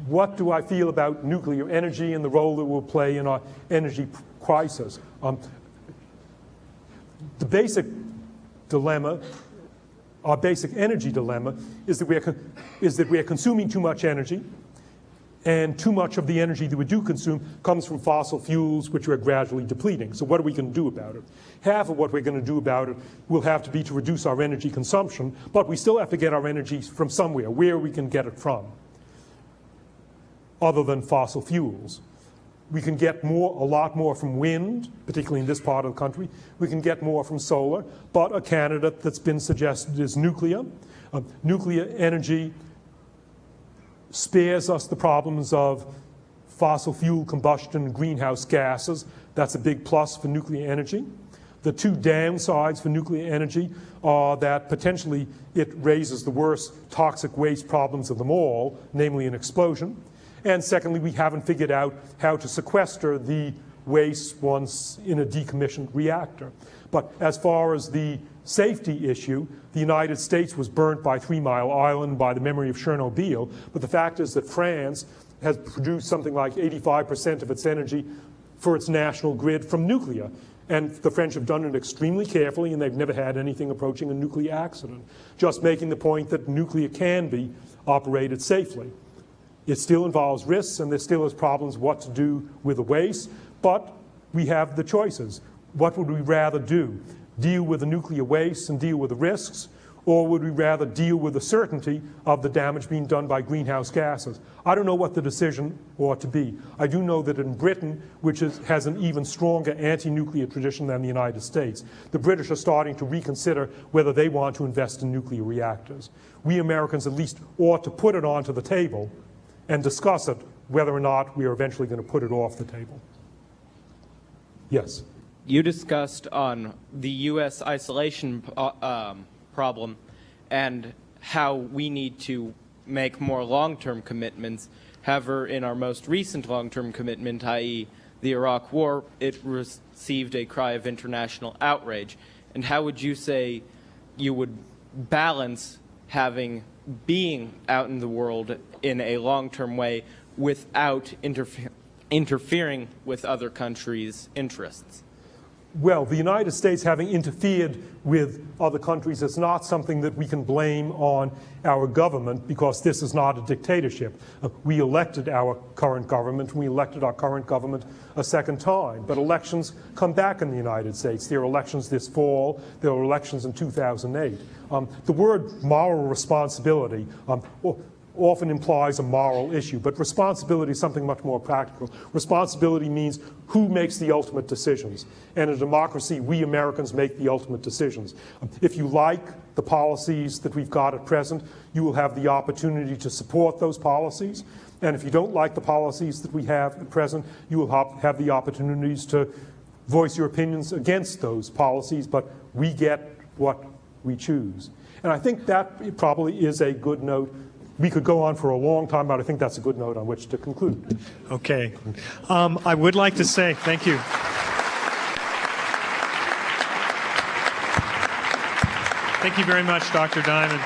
What do I feel about nuclear energy and the role it will play in our energy crisis? The basic dilemma, our basic energy dilemma, is that we're consuming too much energy, and too much of the energy that we do consume comes from fossil fuels, which we're gradually depleting. So what are we going to do about it? Half of what we're going to do about it will have to be to reduce our energy consumption, but we still have to get our energy from somewhere, where we can get it from, other than fossil fuels. We can get a lot more from wind, particularly in this part of the country. We can get more from solar, but a candidate that's been suggested is nuclear. Nuclear energy spares us the problems of fossil fuel combustion and greenhouse gases. That's a big plus for nuclear energy. The two downsides for nuclear energy are that potentially it raises the worst toxic waste problems of them all, namely an explosion. And secondly, we haven't figured out how to sequester the waste once in a decommissioned reactor. But as far as the safety issue, the United States was burnt by 3 Mile Island, by the memory of Chernobyl. But the fact is that France has produced something like 85% of its energy for its national grid from nuclear. And the French have done it extremely carefully, and they've never had anything approaching a nuclear accident. Just making the point that nuclear can be operated safely. It still involves risks, and there still is problems what to do with the waste, but we have the choices. What would we rather do? Deal with the nuclear waste and deal with the risks, Or would we rather deal with the certainty of the damage being done by greenhouse gases? I don't know what the decision ought to be. I do know that in Britain, which has an even stronger anti-nuclear tradition than the United States, the British are starting to reconsider whether they want to invest in nuclear reactors. We Americans at least ought to put it onto the table and discuss it, whether or not we are eventually going to put it off the table. Yes? You discussed on the U.S. isolation problem and how we need to make more long-term commitments. However, in our most recent long-term commitment, i.e. the Iraq War, it received a cry of international outrage. And how would you say you would balance being out in the world in a long-term way without interfering with other countries' interests? Well, the United States having interfered with other countries is not something that we can blame on our government, because this is not a dictatorship. We elected our current government, and we elected our current government a second time. But elections come back in the United States. There are elections this fall. There were elections in 2008. The word moral responsibility often implies a moral issue, but responsibility is something much more practical. Responsibility means who makes the ultimate decisions. And in a democracy, we Americans make the ultimate decisions. If you like the policies that we've got at present, you will have the opportunity to support those policies. And if you don't like the policies that we have at present, you will have the opportunities to voice your opinions against those policies, but we get what we choose. And I think that probably is a good note. We could go on for a long time, but I think that's a good note on which to conclude. Okay. I would like to say thank you. Thank you very much, Dr. Diamond.